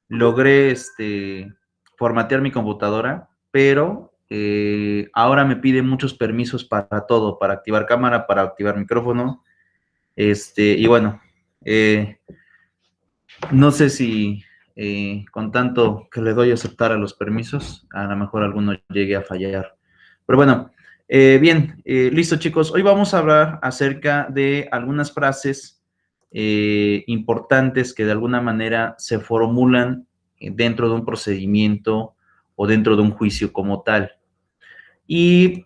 logré formatear mi computadora, pero ahora me pide muchos permisos para todo, para activar cámara, para activar micrófono, y bueno, no sé si con tanto que le doy a aceptar a los permisos, a lo mejor alguno llegue a fallar. Pero bueno, bien, listo chicos. Hoy vamos a hablar acerca de algunas frases importantes que de alguna manera se formulan dentro de un procedimiento o dentro de un juicio como tal. Y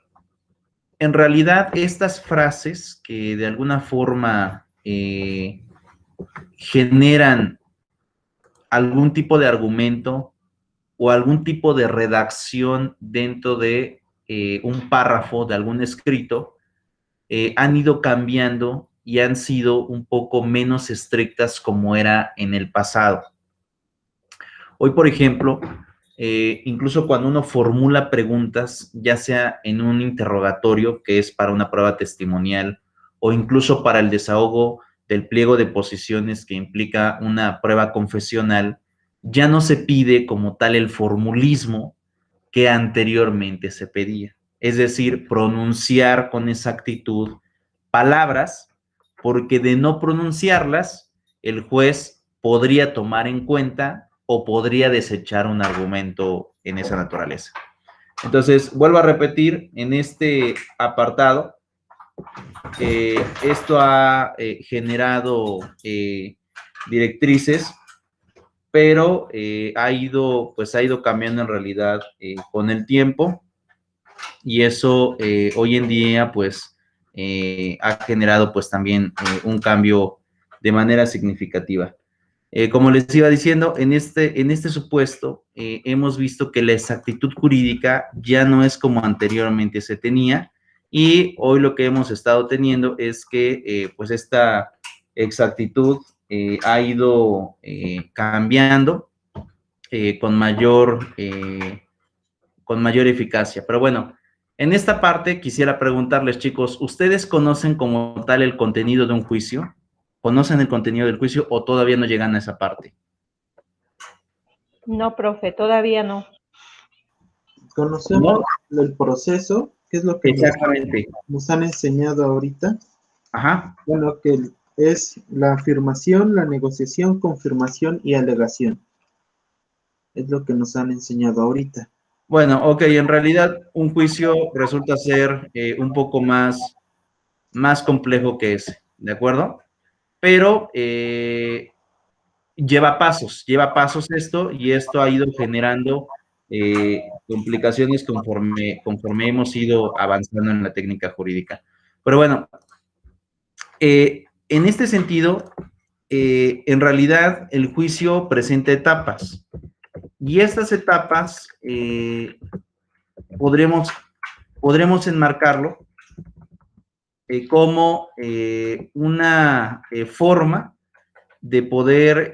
en realidad estas frases que de alguna forma generan algún tipo de argumento o algún tipo de redacción dentro de un párrafo de algún escrito, han ido cambiando y han sido un poco menos estrictas como era en el pasado. Hoy, por ejemplo, incluso cuando uno formula preguntas, ya sea en un interrogatorio, que es para una prueba testimonial, o incluso para el desahogo del pliego de posiciones que implica una prueba confesional, ya no se pide como tal el formulismo que anteriormente se pedía. Es decir, pronunciar con exactitud palabras, porque de no pronunciarlas, el juez podría tomar en cuenta o podría desechar un argumento en esa naturaleza. Entonces, vuelvo a repetir, en este apartado, esto ha generado directrices, pero ha ido cambiando en realidad con el tiempo, y eso hoy en día pues ha generado pues también un cambio de manera significativa. Como les iba diciendo, en este supuesto hemos visto que la exactitud jurídica ya no es como anteriormente se tenía, y hoy lo que hemos estado teniendo es que pues esta exactitud ha ido cambiando con mayor eficacia. Pero bueno, en esta parte quisiera preguntarles, chicos, ¿ustedes conocen como tal el contenido de un juicio? ¿Conocen el contenido del juicio o todavía no llegan a esa parte? No, profe, todavía no. Conocemos el proceso, que es lo que exactamente nos han enseñado ahorita. Ajá. Bueno, que es la afirmación, la negociación, confirmación y alegación. Es lo que nos han enseñado ahorita. Bueno, ok, en realidad un juicio resulta ser un poco más complejo que ese, ¿de acuerdo? Pero lleva pasos esto, y esto ha ido generando complicaciones conforme hemos ido avanzando en la técnica jurídica. Pero bueno, en este sentido, en realidad el juicio presenta etapas, y estas etapas podremos enmarcarlo como una forma de poder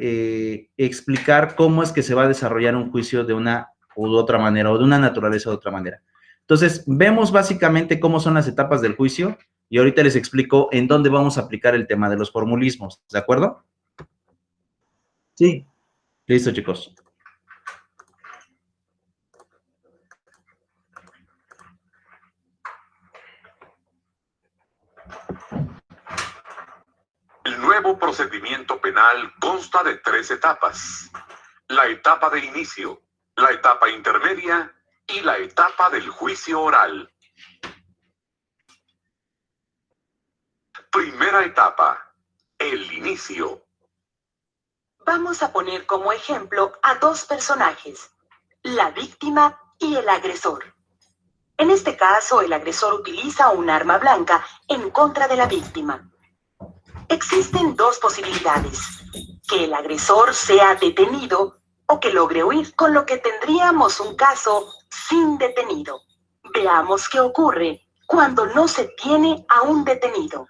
explicar cómo es que se va a desarrollar un juicio de una u otra manera, o de una naturaleza u otra manera. Entonces, vemos básicamente cómo son las etapas del juicio, y ahorita les explico en dónde vamos a aplicar el tema de los formulismos, ¿de acuerdo? Sí. Listo, chicos. El nuevo procedimiento penal consta de 3 etapas: la etapa de inicio, la etapa intermedia y la etapa del juicio oral. Primera etapa: el inicio. Vamos a poner como ejemplo a 2 personajes, la víctima y el agresor. En este caso, el agresor utiliza un arma blanca en contra de la víctima. Existen 2 posibilidades: que el agresor sea detenido o que logre huir, con lo que tendríamos un caso sin detenido. Veamos qué ocurre cuando no se tiene a un detenido.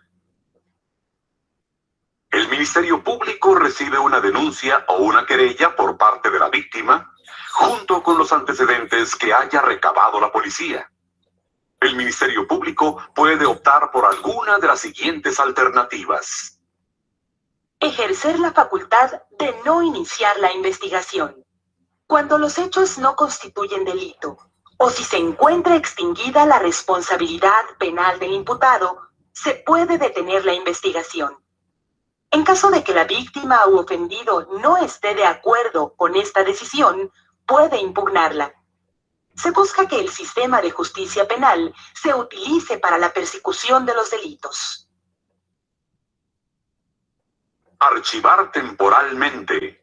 El Ministerio Público recibe una denuncia o una querella por parte de la víctima, junto con los antecedentes que haya recabado la policía. El Ministerio Público puede optar por alguna de las siguientes alternativas. Ejercer la facultad de no iniciar la investigación. Cuando los hechos no constituyen delito, o si se encuentra extinguida la responsabilidad penal del imputado, se puede detener la investigación. En caso de que la víctima u ofendido no esté de acuerdo con esta decisión, puede impugnarla. Se busca que el sistema de justicia penal se utilice para la persecución de los delitos. Archivar temporalmente.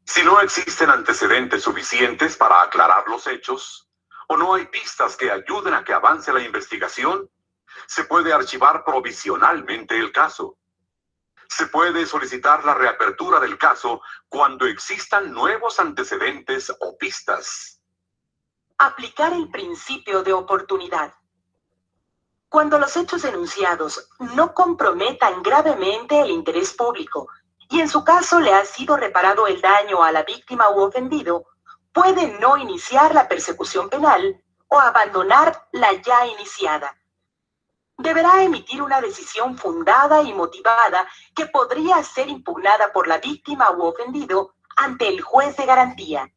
Si no existen antecedentes suficientes para aclarar los hechos, o no hay pistas que ayuden a que avance la investigación, se puede archivar provisionalmente el caso. Se puede solicitar la reapertura del caso cuando existan nuevos antecedentes o pistas. Aplicar el principio de oportunidad. Cuando los hechos denunciados no comprometan gravemente el interés público y en su caso le ha sido reparado el daño a la víctima u ofendido, puede no iniciar la persecución penal o abandonar la ya iniciada. Deberá emitir una decisión fundada y motivada que podría ser impugnada por la víctima u ofendido ante el juez de garantía.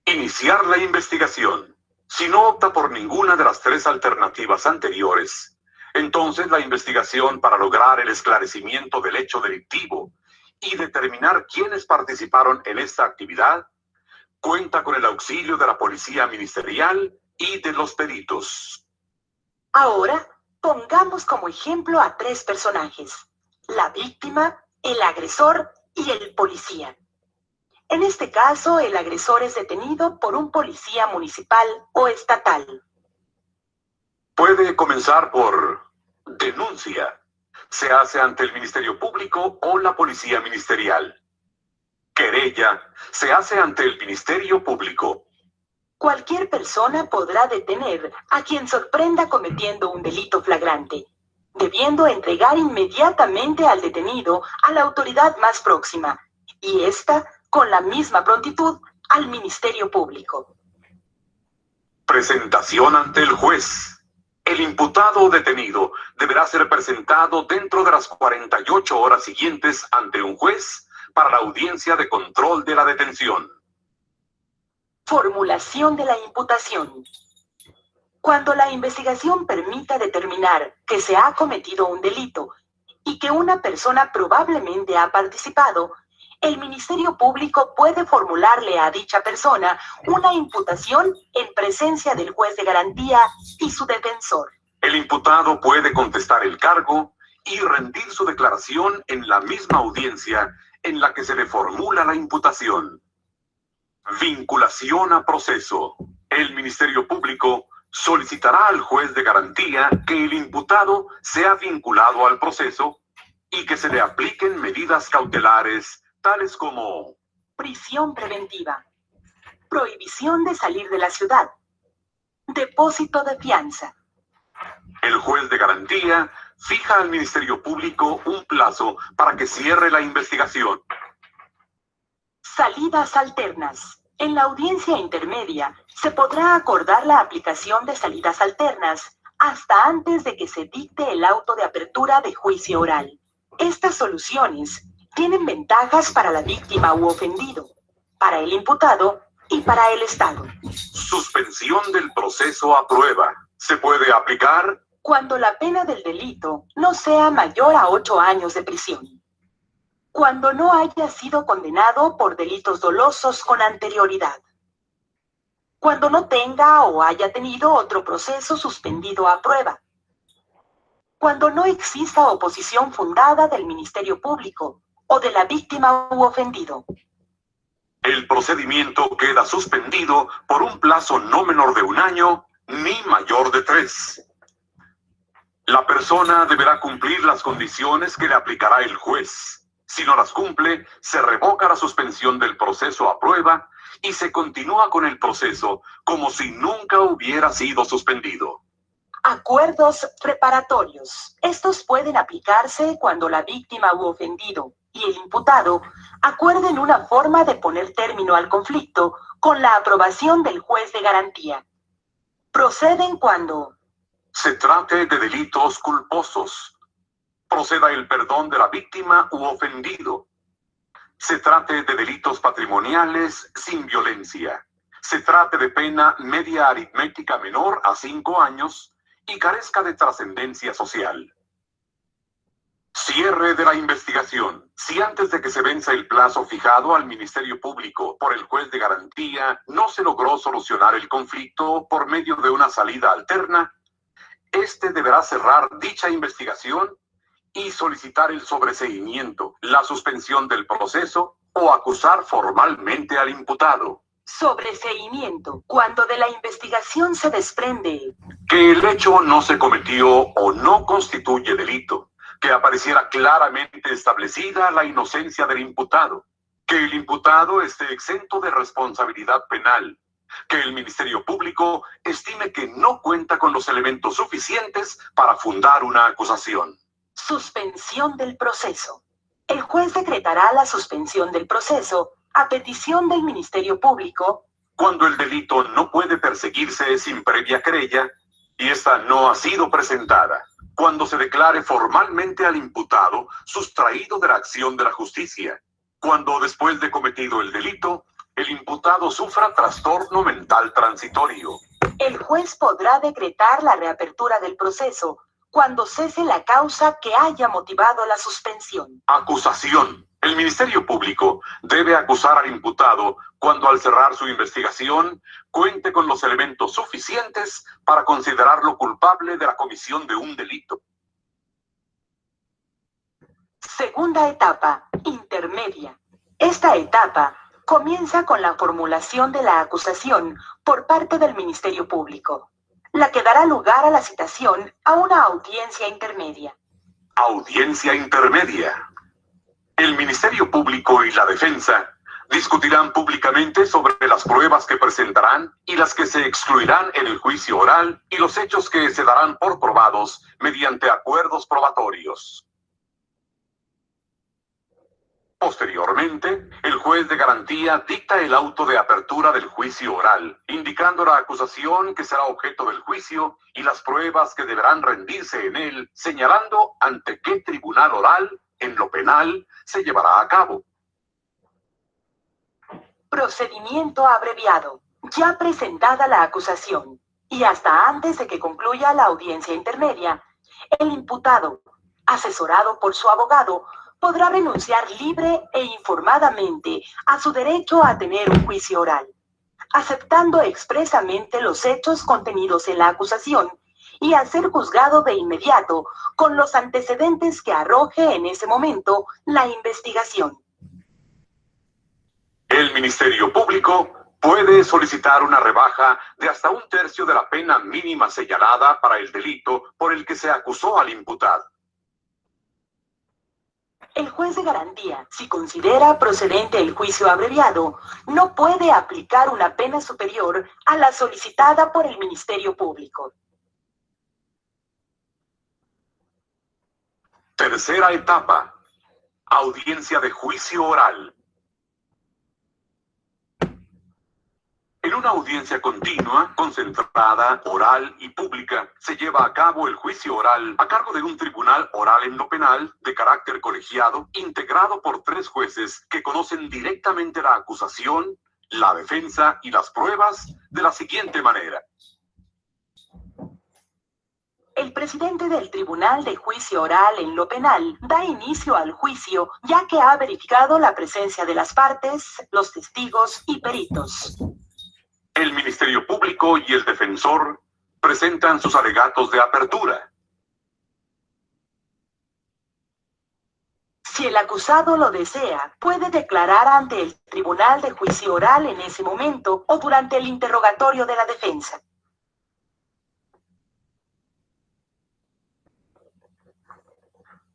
Iniciar la investigación. Si no opta por ninguna de las tres alternativas anteriores, entonces la investigación para lograr el esclarecimiento del hecho delictivo y determinar quiénes participaron en esta actividad, cuenta con el auxilio de la policía ministerial y de los peritos. Ahora, pongamos como ejemplo a tres personajes: la víctima, el agresor y el policía. En este caso, el agresor es detenido por un policía municipal o estatal. Puede comenzar por denuncia. Se hace ante el Ministerio Público o la Policía Ministerial. Querella. Se hace ante el Ministerio Público. Cualquier persona podrá detener a quien sorprenda cometiendo un delito flagrante, debiendo entregar inmediatamente al detenido a la autoridad más próxima, y ésta con la misma prontitud al Ministerio Público. Presentación ante el juez. El imputado o detenido deberá ser presentado dentro de las 48 horas siguientes ante un juez para la audiencia de control de la detención. Formulación de la imputación. Cuando la investigación permita determinar que se ha cometido un delito y que una persona probablemente ha participado, el Ministerio Público puede formularle a dicha persona una imputación en presencia del juez de garantía y su defensor. El imputado puede contestar el cargo y rendir su declaración en la misma audiencia en la que se le formula la imputación. Vinculación a proceso. El Ministerio Público solicitará al juez de garantía que el imputado sea vinculado al proceso y que se le apliquen medidas cautelares tales como prisión preventiva, prohibición de salir de la ciudad, depósito de fianza. El juez de garantía fija al Ministerio Público un plazo para que cierre la investigación. Salidas alternas. En la audiencia intermedia se podrá acordar la aplicación de salidas alternas hasta antes de que se dicte el auto de apertura de juicio oral. Estas soluciones tienen ventajas para la víctima u ofendido, para el imputado y para el Estado. Suspensión del proceso a prueba. Se puede aplicar cuando la pena del delito no sea mayor a 8 años de prisión. Cuando no haya sido condenado por delitos dolosos con anterioridad. Cuando no tenga o haya tenido otro proceso suspendido a prueba. Cuando no exista oposición fundada del Ministerio Público o de la víctima u ofendido. El procedimiento queda suspendido por un plazo no menor de 1 año ni mayor de 3. La persona deberá cumplir las condiciones que le aplicará el juez. Si no las cumple, se revoca la suspensión del proceso a prueba y se continúa con el proceso como si nunca hubiera sido suspendido. Acuerdos reparatorios. Estos pueden aplicarse cuando la víctima u ofendido y el imputado acuerden una forma de poner término al conflicto con la aprobación del juez de garantía. Proceden cuando se trate de delitos culposos. proceda el perdón de la víctima u ofendido. Se trate de delitos patrimoniales sin violencia. Se trate de pena media aritmética menor a 5 años y carezca de trascendencia social. Cierre de la investigación. Si antes de que se venza el plazo fijado al Ministerio Público por el juez de garantía no se logró solucionar el conflicto por medio de una salida alterna, este deberá cerrar dicha investigación y solicitar el sobreseimiento, la suspensión del proceso o acusar formalmente al imputado. Sobreseimiento, cuando de la investigación se desprende Que el hecho no se cometió o no constituye delito, que apareciera claramente establecida la inocencia del imputado, que el imputado esté exento de responsabilidad penal, que el Ministerio Público estime que no cuenta con los elementos suficientes para fundar una acusación. suspensión del proceso. El juez decretará la suspensión del proceso a petición del Ministerio Público Cuando el delito no puede perseguirse sin previa querella y ésta no ha sido presentada. Cuando se declare formalmente al imputado sustraído de la acción de la justicia. Cuando después de cometido el delito, el imputado sufra trastorno mental transitorio. El juez podrá decretar la reapertura del proceso cuando cese la causa que haya motivado la suspensión. Acusación. El Ministerio Público debe acusar al imputado cuando al cerrar su investigación cuente con los elementos suficientes para considerarlo culpable de la comisión de un delito. Segunda etapa, intermedia. Esta etapa comienza con la formulación de la acusación por parte del Ministerio Público, la que dará lugar a la citación a una audiencia intermedia. Audiencia intermedia. El Ministerio Público y la defensa discutirán públicamente sobre las pruebas que presentarán y las que se excluirán en el juicio oral y los hechos que se darán por probados mediante acuerdos probatorios. Posteriormente, el juez de garantía dicta el auto de apertura del juicio oral, indicando la acusación que será objeto del juicio y las pruebas que deberán rendirse en él, señalando ante qué tribunal oral, en lo penal, se llevará a cabo. Procedimiento abreviado. Ya presentada la acusación y hasta antes de que concluya la audiencia intermedia, el imputado, asesorado por su abogado, podrá renunciar libre e informadamente a su derecho a tener un juicio oral, aceptando expresamente los hechos contenidos en la acusación y a ser juzgado de inmediato con los antecedentes que arroje en ese momento la investigación. El Ministerio Público puede solicitar una rebaja de hasta 1/3 de la pena mínima señalada para el delito por el que se acusó al imputado. El juez de garantía, si considera procedente el juicio abreviado, no puede aplicar una pena superior a la solicitada por el Ministerio Público. Tercera etapa. Audiencia de juicio oral. En una audiencia continua, concentrada, oral y pública, se lleva a cabo el juicio oral a cargo de un tribunal oral en lo penal de carácter colegiado, integrado por 3 jueces que conocen directamente la acusación, la defensa y las pruebas de la siguiente manera. El presidente del Tribunal de Juicio Oral en lo Penal da inicio al juicio ya que ha verificado la presencia de las partes, los testigos y peritos. El Ministerio Público y el defensor presentan sus alegatos de apertura. Si el acusado lo desea, puede declarar ante el Tribunal de Juicio Oral en ese momento o durante el interrogatorio de la defensa.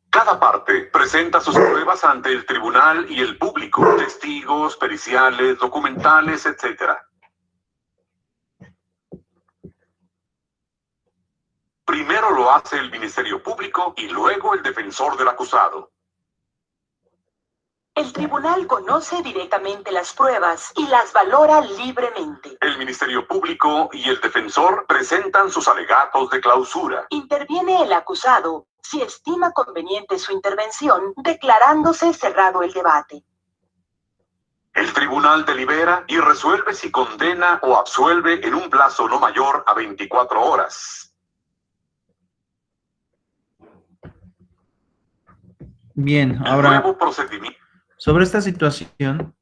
Cada parte presenta sus pruebas ante el tribunal y el público, testigos, periciales, documentales, etc. Primero lo hace el Ministerio Público y luego el defensor del acusado. El tribunal conoce directamente las pruebas y las valora libremente. El Ministerio Público y el defensor presentan sus alegatos de clausura. Interviene el acusado si estima conveniente su intervención, declarándose cerrado el debate. El tribunal delibera y resuelve si condena o absuelve en un plazo no mayor a 24 horas. Bien, El ahora, nuevo procedimiento. sobre esta situación,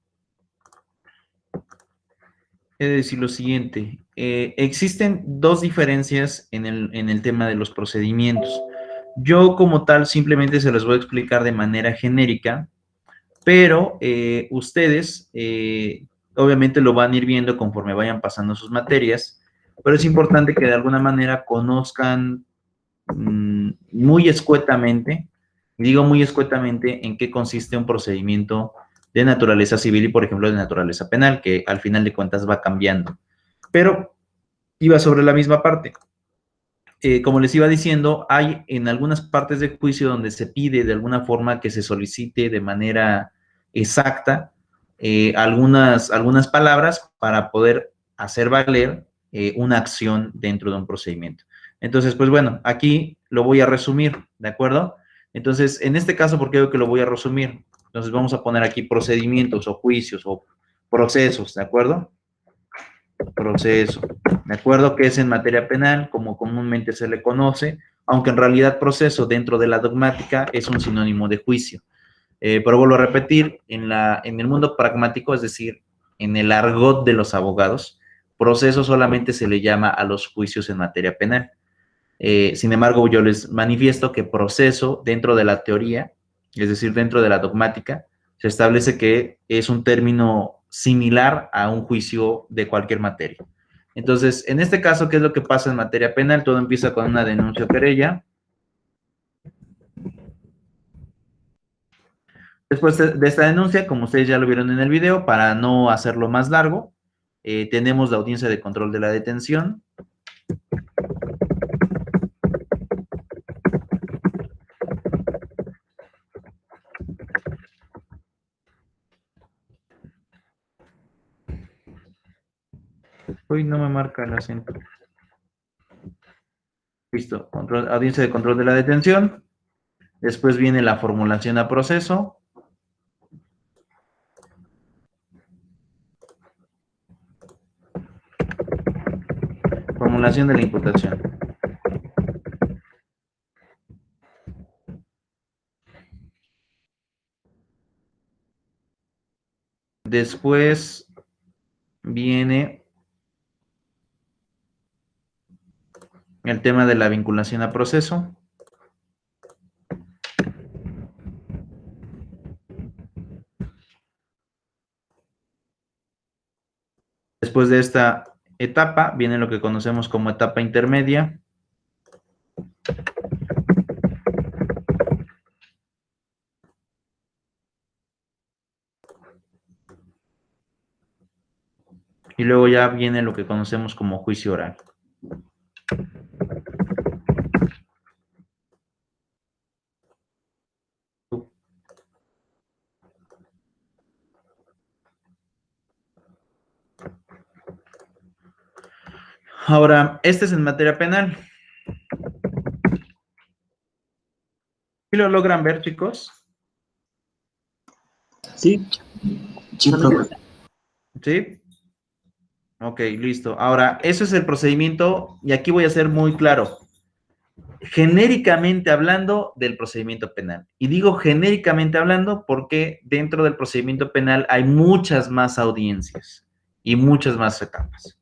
he de decir lo siguiente. Existen dos diferencias en el tema de los procedimientos. Yo como tal simplemente se los voy a explicar de manera genérica, pero ustedes obviamente lo van a ir viendo conforme vayan pasando sus materias, pero es importante que de alguna manera conozcan muy escuetamente, digo muy escuetamente, en qué consiste un procedimiento de naturaleza civil y, por ejemplo, de naturaleza penal, que al final de cuentas va cambiando. Pero iba sobre la misma parte. Como les iba diciendo, hay en algunas partes del juicio donde se pide de alguna forma que se solicite de manera exacta algunas palabras para poder hacer valer una acción dentro de un procedimiento. Entonces, pues bueno, aquí lo voy a resumir, ¿de acuerdo? Entonces, en este caso, ¿por qué digo que lo voy a resumir? Entonces, vamos a poner aquí procedimientos o juicios o procesos, ¿de acuerdo? Proceso, ¿de acuerdo? Que es en materia penal, como comúnmente se le conoce, aunque en realidad proceso dentro de la dogmática es un sinónimo de juicio. Pero vuelvo a repetir, en el mundo pragmático, es decir, en el argot de los abogados, proceso solamente se le llama a los juicios en materia penal. Sin embargo, yo les manifiesto que proceso dentro de la teoría, es decir, dentro de la dogmática, se establece que es un término similar a un juicio de cualquier materia. Entonces, en este caso, ¿qué es lo que pasa en materia penal? Todo empieza con una denuncia o querella. Después de esta denuncia, como ustedes ya lo vieron en el video, para no hacerlo más largo, tenemos la audiencia de control de la detención. Uy, no me marca el acento. Listo, audiencia de control de la detención. Después viene la formulación a proceso. Formulación de la imputación. Después viene el tema de la vinculación a proceso. Después de esta etapa viene lo que conocemos como etapa intermedia. Y luego ya viene lo que conocemos como juicio oral. Ahora, este es en materia penal. ¿Sí lo logran ver, chicos? Sí. Sí, profe. ¿Sí? Ok, listo. Ahora, eso es el procedimiento, y aquí voy a ser muy claro. Genéricamente hablando del procedimiento penal. Y digo genéricamente hablando porque dentro del procedimiento penal hay muchas más audiencias y muchas más etapas.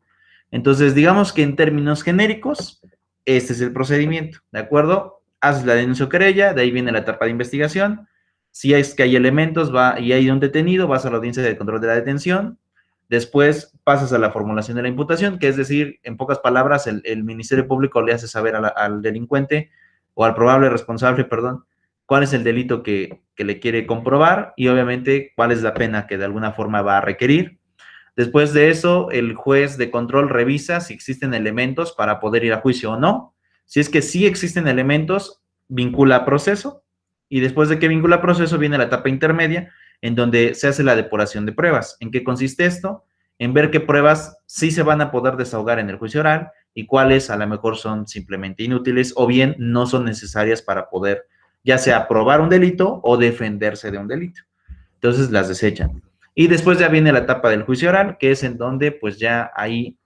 Entonces, digamos que en términos genéricos, este es el procedimiento, ¿de acuerdo? Haces la denuncia o querella, de ahí viene la etapa de investigación. Si es que hay elementos y hay un detenido, vas a la audiencia de control de la detención. Después pasas a la formulación de la imputación, que es decir, en pocas palabras, el Ministerio Público le hace saber al delincuente o al probable responsable, perdón, cuál es el delito que le quiere comprobar y obviamente cuál es la pena que de alguna forma va a requerir. Después de eso, el juez de control revisa si existen elementos para poder ir a juicio o no. Si es que sí existen elementos, vincula a proceso y después de que vincula a proceso viene la etapa intermedia en donde se hace la depuración de pruebas. ¿En qué consiste esto? En ver qué pruebas sí se van a poder desahogar en el juicio oral y cuáles a lo mejor son simplemente inútiles o bien no son necesarias para poder ya sea probar un delito o defenderse de un delito. Entonces las desechan. Y después ya viene la etapa del juicio oral, que es en donde pues ya ahí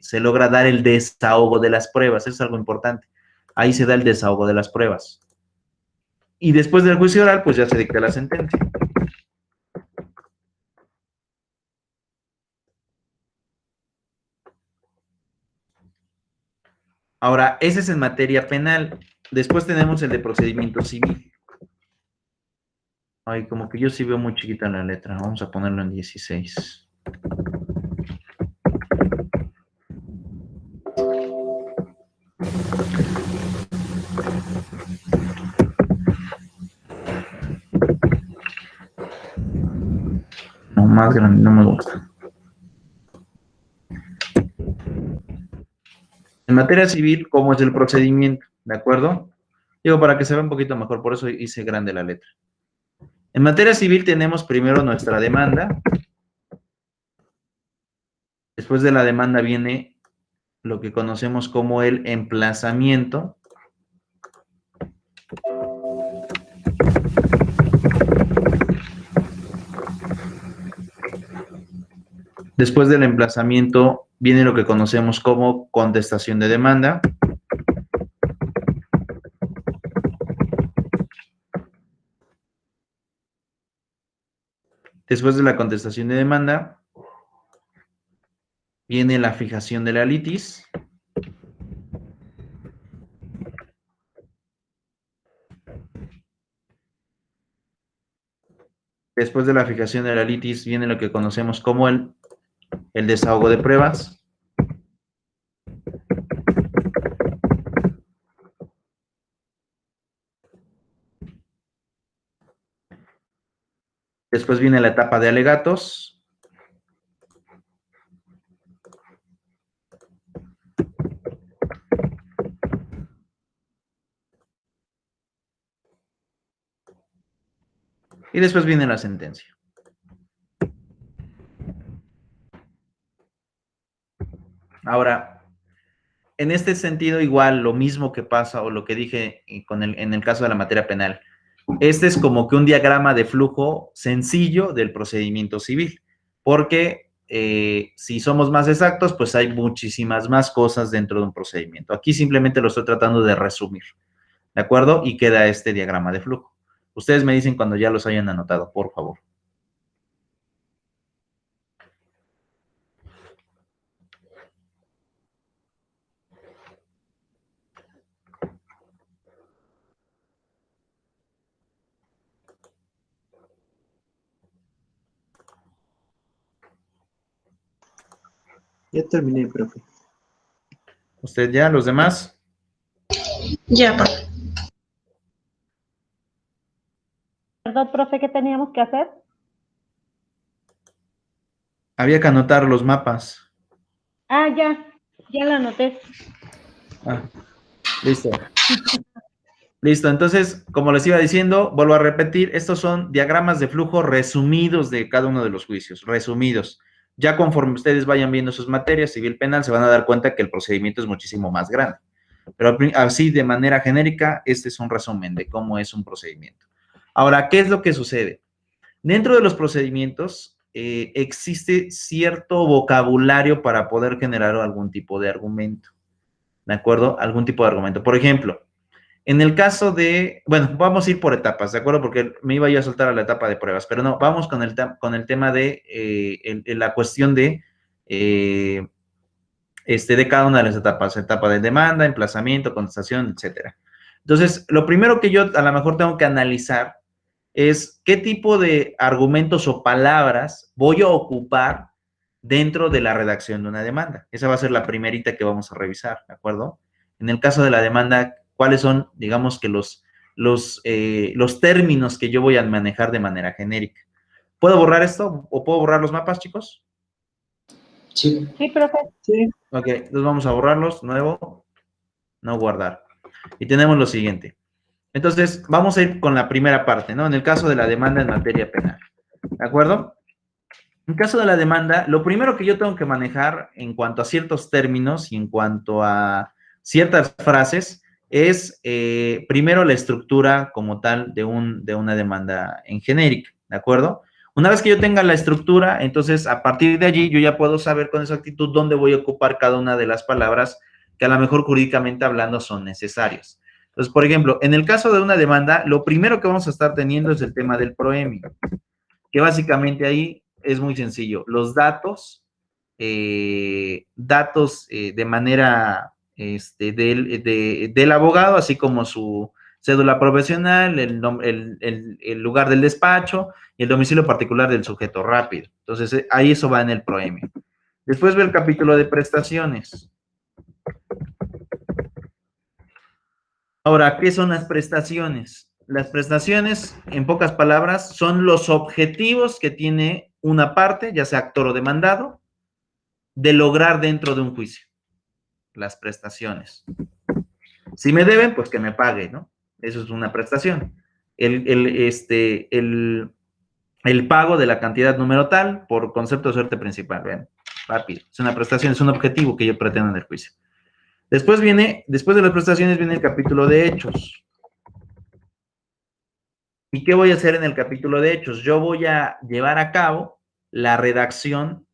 se logra dar el desahogo de las pruebas. Eso es algo importante. Ahí se da el desahogo de las pruebas. Y después del juicio oral pues ya se dicta la sentencia. Ahora, ese es en materia penal. Después tenemos el de procedimiento civil. Ay, como que yo sí veo muy chiquita la letra. Vamos a ponerlo en 16. No, más grande, no me gusta. En materia civil, ¿cómo es el procedimiento? ¿De acuerdo? Digo, para que se vea un poquito mejor, por eso hice grande la letra. En materia civil tenemos primero nuestra demanda. Después de la demanda viene lo que conocemos como el emplazamiento. Después del emplazamiento viene lo que conocemos como contestación de demanda. Después de la contestación de demanda viene la fijación de la litis. Después de la fijación de la litis viene lo que conocemos como el desahogo de pruebas. Después viene la etapa de alegatos. Y después viene la sentencia. Ahora, en este sentido, igual lo mismo que pasa o lo que dije en el caso de la materia penal. Este es como que un diagrama de flujo sencillo del procedimiento civil, porque si somos más exactos, pues hay muchísimas más cosas dentro de un procedimiento. Aquí simplemente lo estoy tratando de resumir, ¿de acuerdo? Y queda este diagrama de flujo. Ustedes me dicen cuando ya los hayan anotado, por favor. Ya terminé, profe. ¿Usted ya? ¿Los demás? Ya, profe. Perdón, profe, ¿qué teníamos que hacer? Había que anotar los mapas. Ah, ya lo anoté. Ah, listo. Listo, entonces, como les iba diciendo, vuelvo a repetir, estos son diagramas de flujo resumidos de cada uno de los juicios, resumidos. Ya conforme ustedes vayan viendo sus materias, civil, penal, se van a dar cuenta que el procedimiento es muchísimo más grande. Pero así, de manera genérica, este es un resumen de cómo es un procedimiento. Ahora, ¿qué es lo que sucede? Dentro de los procedimientos existe cierto vocabulario para poder generar algún tipo de argumento, ¿de acuerdo? Algún tipo de argumento. Por ejemplo, en el caso de, bueno, vamos a ir por etapas, ¿de acuerdo? Porque me iba yo a soltar a la etapa de pruebas, pero no, vamos con el tema de la cuestión de cada una de las etapas, etapa de demanda, emplazamiento, contestación, etcétera. Entonces, lo primero que yo a lo mejor tengo que analizar es qué tipo de argumentos o palabras voy a ocupar dentro de la redacción de una demanda. Esa va a ser la primerita que vamos a revisar, ¿de acuerdo? En el caso de la demanda, ¿cuáles son, digamos que los términos que yo voy a manejar de manera genérica? ¿Puedo borrar esto o puedo borrar los mapas, chicos? Sí. Sí, profe. Sí. Ok, entonces vamos a borrarlos, nuevo, no guardar. Y tenemos lo siguiente. Entonces, vamos a ir con la primera parte, ¿no? En el caso de la demanda en materia penal, ¿de acuerdo? En caso de la demanda, lo primero que yo tengo que manejar en cuanto a ciertos términos y en cuanto a ciertas frases es primero la estructura como tal de una demanda en genérica, ¿de acuerdo? Una vez que yo tenga la estructura, entonces a partir de allí yo ya puedo saber con exactitud dónde voy a ocupar cada una de las palabras que a lo mejor jurídicamente hablando son necesarias. Entonces, por ejemplo, en el caso de una demanda, lo primero que vamos a estar teniendo es el tema del proemio, que básicamente ahí es muy sencillo. Los datos, de manera del abogado, así como su cédula profesional, el lugar del despacho y el domicilio particular del sujeto rápido. Entonces, ahí eso va en el proemio. Después ve el capítulo de prestaciones. Ahora, ¿qué son las prestaciones? Las prestaciones, en pocas palabras, son los objetivos que tiene una parte, ya sea actor o demandado, de lograr dentro de un juicio. Las prestaciones. Si me deben, pues que me pague, ¿no? Eso es una prestación. El pago de la cantidad número tal por concepto de suerte principal, vean, rápido. Es una prestación, es un objetivo que yo pretendo en el juicio. Después de las prestaciones viene el capítulo de hechos. ¿Y qué voy a hacer en el capítulo de hechos? Yo voy a llevar a cabo la redacción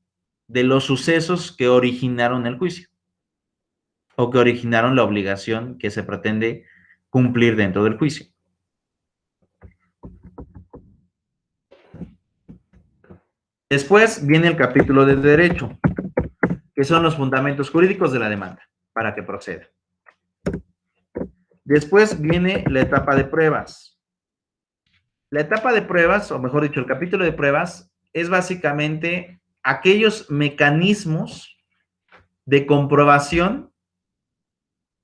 de los sucesos que originaron el juicio o que originaron la obligación que se pretende cumplir dentro del juicio. Después viene el capítulo de derecho, que son los fundamentos jurídicos de la demanda para que proceda. Después viene la etapa de pruebas. La etapa de pruebas, o mejor dicho, el capítulo de pruebas, es básicamente aquellos mecanismos de comprobación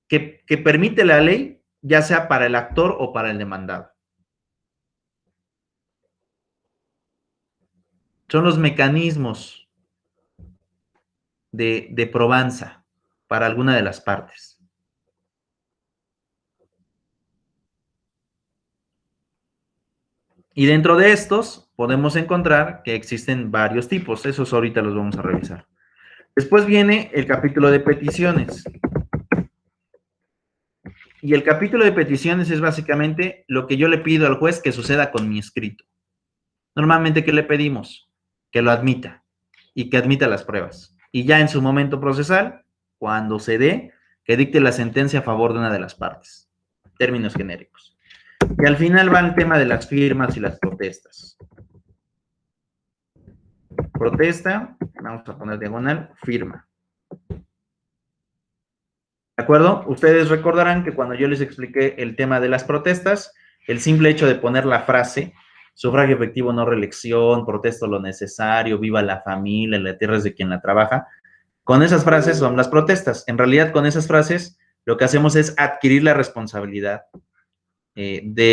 que permite la ley, ya sea para el actor o para el demandado. Son los mecanismos de probanza para alguna de las partes. Y dentro de estos podemos encontrar que existen varios tipos. Esos ahorita los vamos a revisar. Después viene el capítulo de peticiones. Y el capítulo de peticiones es básicamente lo que yo le pido al juez que suceda con mi escrito. Normalmente, ¿qué le pedimos? Que lo admita y que admita las pruebas. Y ya en su momento procesal, cuando se dé, que dicte la sentencia a favor de una de las partes. Términos genéricos. Y al final va el tema de las firmas y las protestas. Protesta, vamos a poner diagonal, firma. ¿De acuerdo? Ustedes recordarán que cuando yo les expliqué el tema de las protestas, el simple hecho de poner la frase, sufragio efectivo, no reelección, protesto lo necesario, viva la familia, la tierra es de quien la trabaja, con esas frases son las protestas. En realidad, con esas frases, lo que hacemos es adquirir la responsabilidad del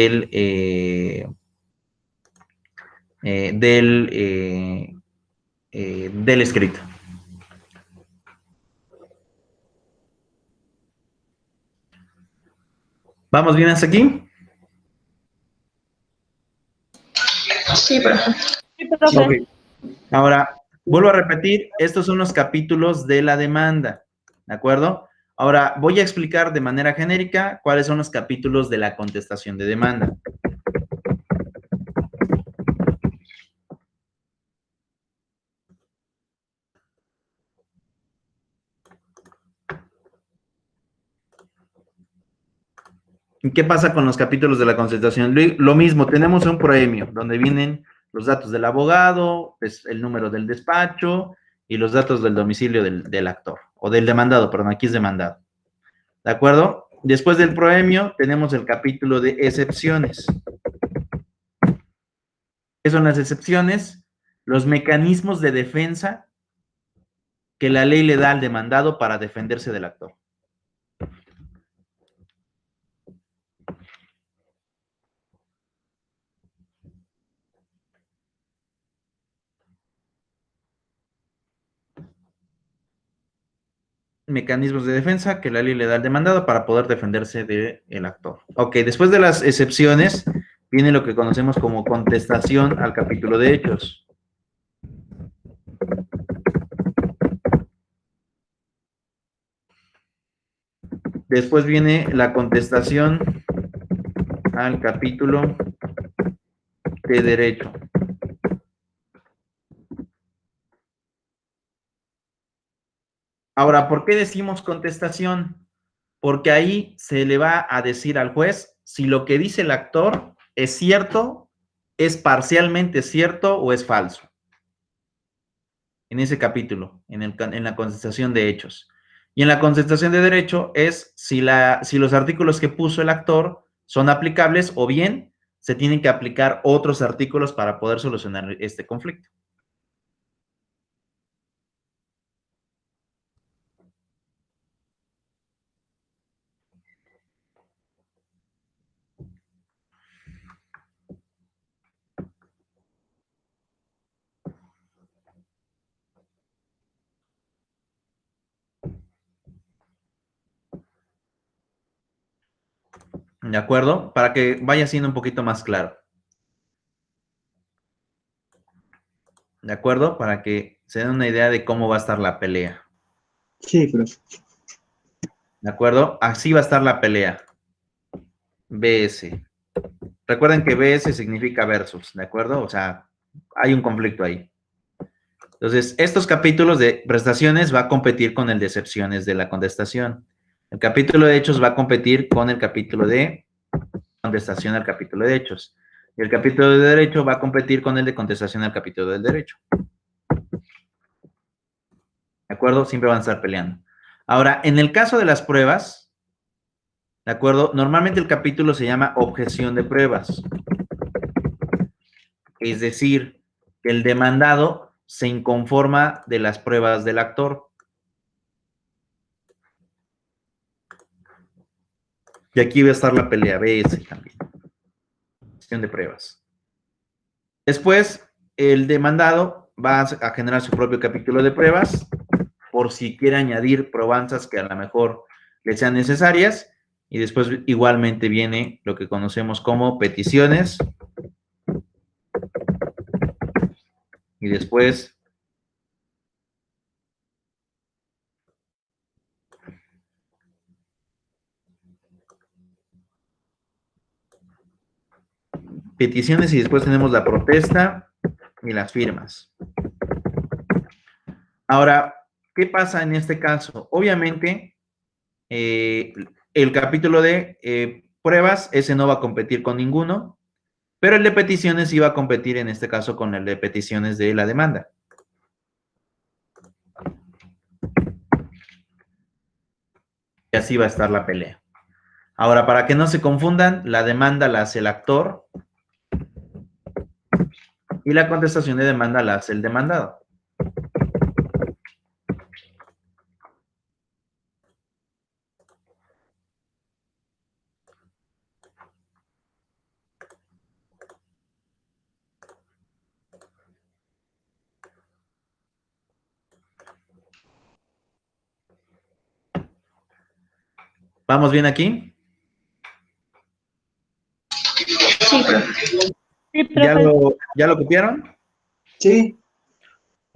escrito. ¿Vamos bien hasta aquí? Sí, profe. Sí, profe. Okay. Ahora, vuelvo a repetir, estos son los capítulos de la demanda, ¿de acuerdo? Ahora, voy a explicar de manera genérica cuáles son los capítulos de la contestación de demanda. ¿Y qué pasa con los capítulos de la contestación? Lo mismo, tenemos un proemio donde vienen los datos del abogado, pues, el número del despacho y los datos del domicilio del actor, o del demandado, perdón, aquí es demandado. ¿De acuerdo? Después del proemio tenemos el capítulo de excepciones. ¿Qué son las excepciones? Los mecanismos de defensa que la ley le da al demandado para defenderse del actor. Mecanismos de defensa que la ley le da al demandado para poder defenderse del actor. Ok, después de las excepciones viene lo que conocemos como contestación al capítulo de hechos. Después viene la contestación al capítulo de derecho. Ahora, ¿por qué decimos contestación? Porque ahí se le va a decir al juez si lo que dice el actor es cierto, es parcialmente cierto o es falso. En ese capítulo, en la contestación de hechos. Y en la contestación de derecho es si los artículos que puso el actor son aplicables o bien se tienen que aplicar otros artículos para poder solucionar este conflicto. ¿De acuerdo? Para que vaya siendo un poquito más claro. ¿De acuerdo? Para que se den una idea de cómo va a estar la pelea. Sí, profe. ¿De acuerdo? Así va a estar la pelea. BS. Recuerden que BS significa versus, ¿de acuerdo? O sea, hay un conflicto ahí. Entonces, estos capítulos de prestaciones va a competir con el de excepciones de la contestación. El capítulo de hechos va a competir con el capítulo de contestación al capítulo de hechos. Y el capítulo de derecho va a competir con el de contestación al capítulo del derecho. ¿De acuerdo? Siempre van a estar peleando. Ahora, en el caso de las pruebas, ¿de acuerdo? Normalmente el capítulo se llama objeción de pruebas. Es decir, que el demandado se inconforma de las pruebas del actor. Y aquí va a estar la pelea BS también. Objeción de pruebas. Después, el demandado va a generar su propio capítulo de pruebas por si quiere añadir probanzas que a lo mejor le sean necesarias. Y después igualmente viene lo que conocemos como peticiones. Y después peticiones y después tenemos la protesta y las firmas. Ahora, ¿qué pasa en este caso? Obviamente, el capítulo de pruebas, ese no va a competir con ninguno, pero el de peticiones sí va a competir en este caso con el de peticiones de la demanda. Y así va a estar la pelea. Ahora, para que no se confundan, la demanda la hace el actor y la contestación de demanda la hace el demandado. ¿Vamos bien aquí? Sí, profe. Sí, profe. ¿Ya lo copiaron? Sí,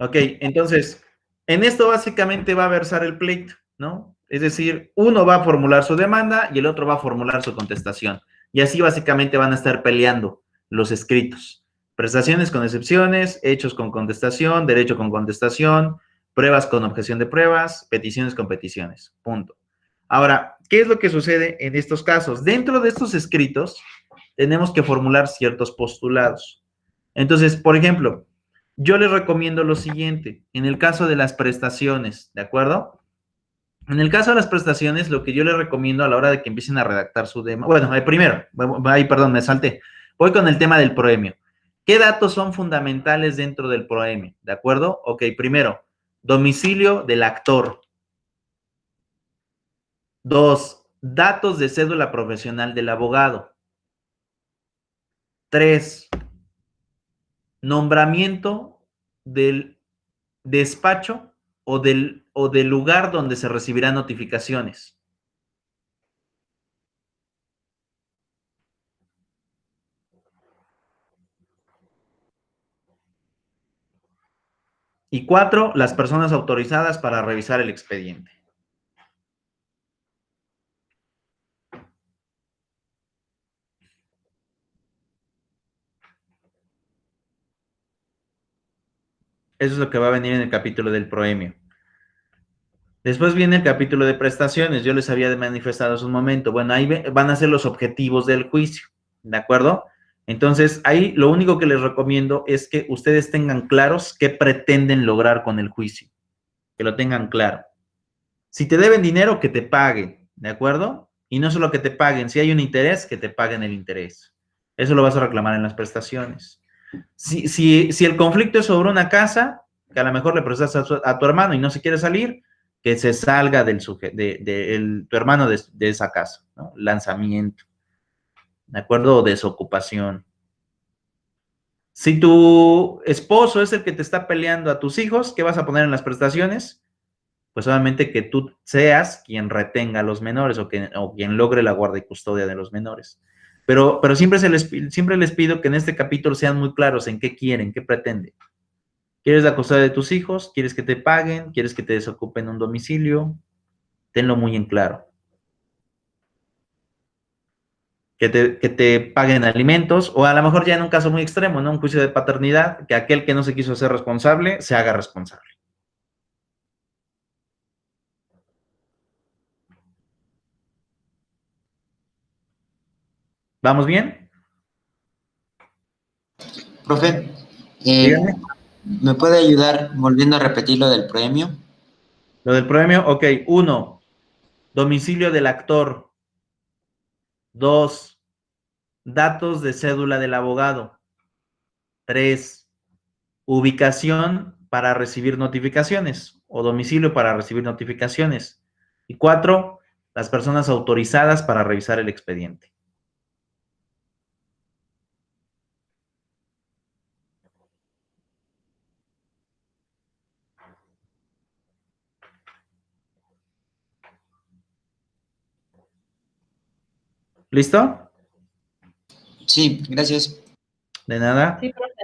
Ok, entonces, en esto básicamente va a versar el pleito, ¿no? Es decir, uno va a formular su demanda y el otro va a formular su contestación. Y así básicamente van a estar peleando los escritos. Prestaciones con excepciones, hechos con contestación, derecho con contestación, pruebas con objeción de pruebas, peticiones con peticiones. Punto. Ahora, ¿qué es lo que sucede en estos casos? Dentro de estos escritos tenemos que formular ciertos postulados. Entonces, por ejemplo, yo les recomiendo lo siguiente, en el caso de las prestaciones, ¿de acuerdo? En el caso de las prestaciones, lo que yo les recomiendo a la hora de que empiecen a redactar su demanda, bueno, primero, perdón, me salté, voy con el tema del proemio. ¿Qué datos son fundamentales dentro del proemio? ¿De acuerdo? Ok, primero, domicilio del actor. 2, datos de cédula profesional del abogado. 3, nombramiento del despacho o del lugar donde se recibirán notificaciones. Y 4, las personas autorizadas para revisar el expediente. Eso es lo que va a venir en el capítulo del proemio. Después viene el capítulo de prestaciones. Yo les había manifestado hace un momento. Bueno, ahí van a ser los objetivos del juicio, ¿de acuerdo? Entonces, ahí lo único que les recomiendo es que ustedes tengan claros qué pretenden lograr con el juicio. Que lo tengan claro. Si te deben dinero, que te paguen, ¿de acuerdo? Y no solo que te paguen, si hay un interés, que te paguen el interés. Eso lo vas a reclamar en las prestaciones. Si el conflicto es sobre una casa, que a lo mejor le prestas a tu hermano y no se quiere salir, que se salga tu hermano de esa casa, ¿no? Lanzamiento, ¿de acuerdo? O desocupación. Si tu esposo es el que te está peleando a tus hijos, ¿qué vas a poner en las prestaciones? Pues solamente que tú seas quien retenga a los menores o quien logre la guarda y custodia de los menores. Pero siempre les pido que en este capítulo sean muy claros en qué quieren, qué pretenden. ¿Quieres la custodia de tus hijos? ¿Quieres que te paguen? ¿Quieres que te desocupen un domicilio? Tenlo muy en claro. Que te paguen alimentos, o a lo mejor ya en un caso muy extremo, ¿no? Un juicio de paternidad, que aquel que no se quiso hacer responsable, se haga responsable. ¿Vamos bien? Profe, Dígame. ¿me puede ayudar volviendo a repetir lo del premio? Lo del premio, ok. 1, domicilio del actor. 2, datos de cédula del abogado. 3, ubicación para recibir notificaciones o domicilio para recibir notificaciones. Y 4, las personas autorizadas para revisar el expediente. ¿Listo? Sí, gracias. De nada. Sí, profe.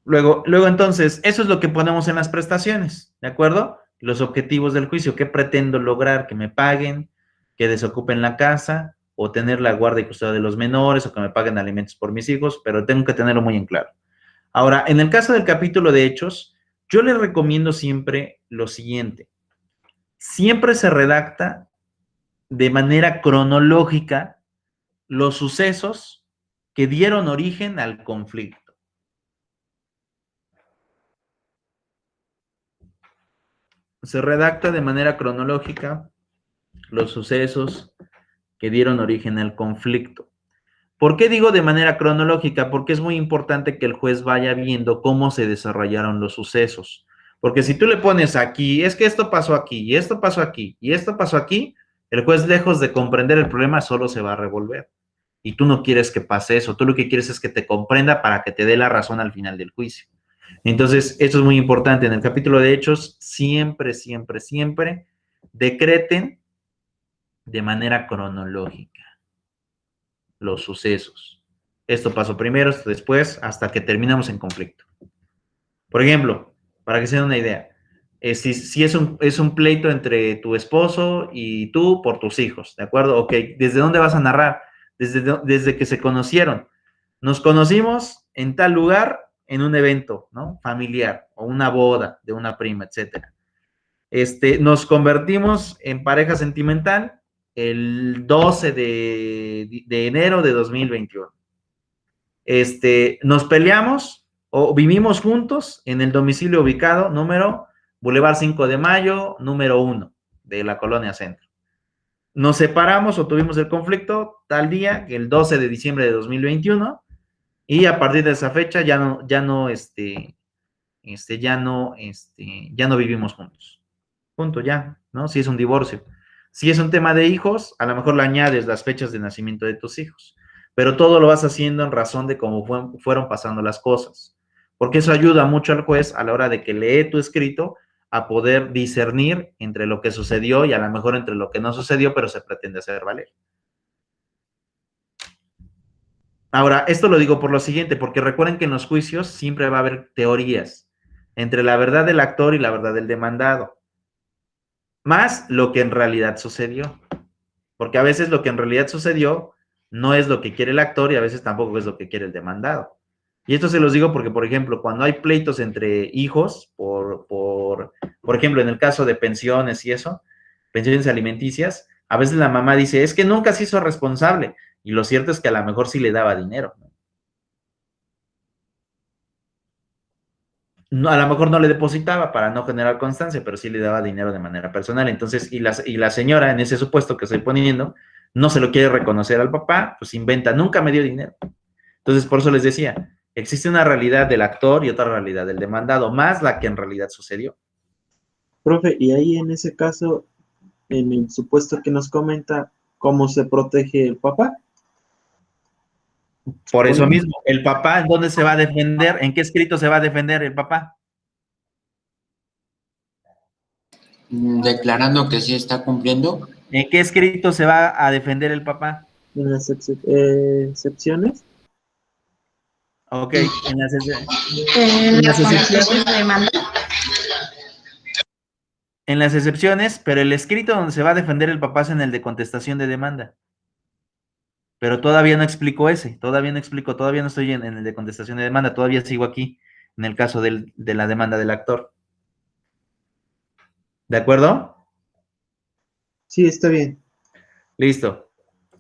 Luego entonces, eso es lo que ponemos en las prestaciones, ¿de acuerdo? Los objetivos del juicio, ¿qué pretendo lograr? Que me paguen, que desocupen la casa, o tener la guardia y custodia de los menores, o que me paguen alimentos por mis hijos, pero tengo que tenerlo muy en claro. Ahora, en el caso del capítulo de hechos, yo les recomiendo siempre lo siguiente. Siempre se redacta de manera cronológica los sucesos que dieron origen al conflicto. Se redacta de manera cronológica los sucesos que dieron origen al conflicto. ¿Por qué digo de manera cronológica? Porque es muy importante que el juez vaya viendo cómo se desarrollaron los sucesos. Porque si tú le pones aquí, es que esto pasó aquí, y esto pasó aquí, y esto pasó aquí, el juez, lejos de comprender el problema, solo se va a revolver. Y tú no quieres que pase eso, tú lo que quieres es que te comprenda para que te dé la razón al final del juicio. Entonces, esto es muy importante. En el capítulo de hechos, siempre decreten de manera cronológica los sucesos. Esto pasó primero, esto después, hasta que terminamos en conflicto. Por ejemplo, para que se den una idea, si es un pleito entre tu esposo y tú por tus hijos, ¿de acuerdo? Ok, ¿desde dónde vas a narrar? Desde que se conocieron. Nos conocimos en tal lugar, en un evento, ¿no? Familiar, o una boda de una prima, etcétera. Nos convertimos en pareja sentimental el 12 de enero de 2021. Nos peleamos o vivimos juntos en el domicilio ubicado número Boulevard 5 de Mayo, número 1 de la Colonia Centro. Nos separamos o tuvimos el conflicto tal día, el 12 de diciembre de 2021, y a partir de esa fecha ya no vivimos juntos. Punto, ya, ¿no? Si es un divorcio. Si es un tema de hijos, a lo mejor le añades las fechas de nacimiento de tus hijos, pero todo lo vas haciendo en razón de cómo fueron pasando las cosas, porque eso ayuda mucho al juez a la hora de que lee tu escrito a poder discernir entre lo que sucedió y a lo mejor entre lo que no sucedió, pero se pretende hacer valer. Ahora, esto lo digo por lo siguiente, porque recuerden que en los juicios siempre va a haber teorías entre la verdad del actor y la verdad del demandado, más lo que en realidad sucedió, porque a veces lo que en realidad sucedió no es lo que quiere el actor y a veces tampoco es lo que quiere el demandado. Y esto se los digo porque, por ejemplo, cuando hay pleitos entre hijos, por ejemplo, en el caso de pensiones y eso, pensiones alimenticias, a veces la mamá dice, es que nunca se hizo responsable. Y lo cierto es que a lo mejor sí le daba dinero. No, a lo mejor no le depositaba para no generar constancia, pero sí le daba dinero de manera personal. Entonces, y la señora, en ese supuesto que estoy poniendo, no se lo quiere reconocer al papá, pues inventa, nunca me dio dinero. Entonces, por eso les decía, existe una realidad del actor y otra realidad del demandado, más la que en realidad sucedió. Profe, y ahí en ese caso, en el supuesto que nos comenta, ¿cómo se protege el papá? Por eso mismo, el papá, ¿en dónde se va a defender? ¿En qué escrito se va a defender el papá? Declarando que sí está cumpliendo. ¿En qué escrito se va a defender el papá? En las excepciones. Ok, en las excepciones de demanda. En las excepciones, pero el escrito donde se va a defender el papá es en el de contestación de demanda. Pero todavía no explico ese, todavía no explico, todavía no estoy en el de contestación de demanda, todavía sigo aquí, en el caso de la demanda del actor. ¿De acuerdo? Sí, está bien. Listo.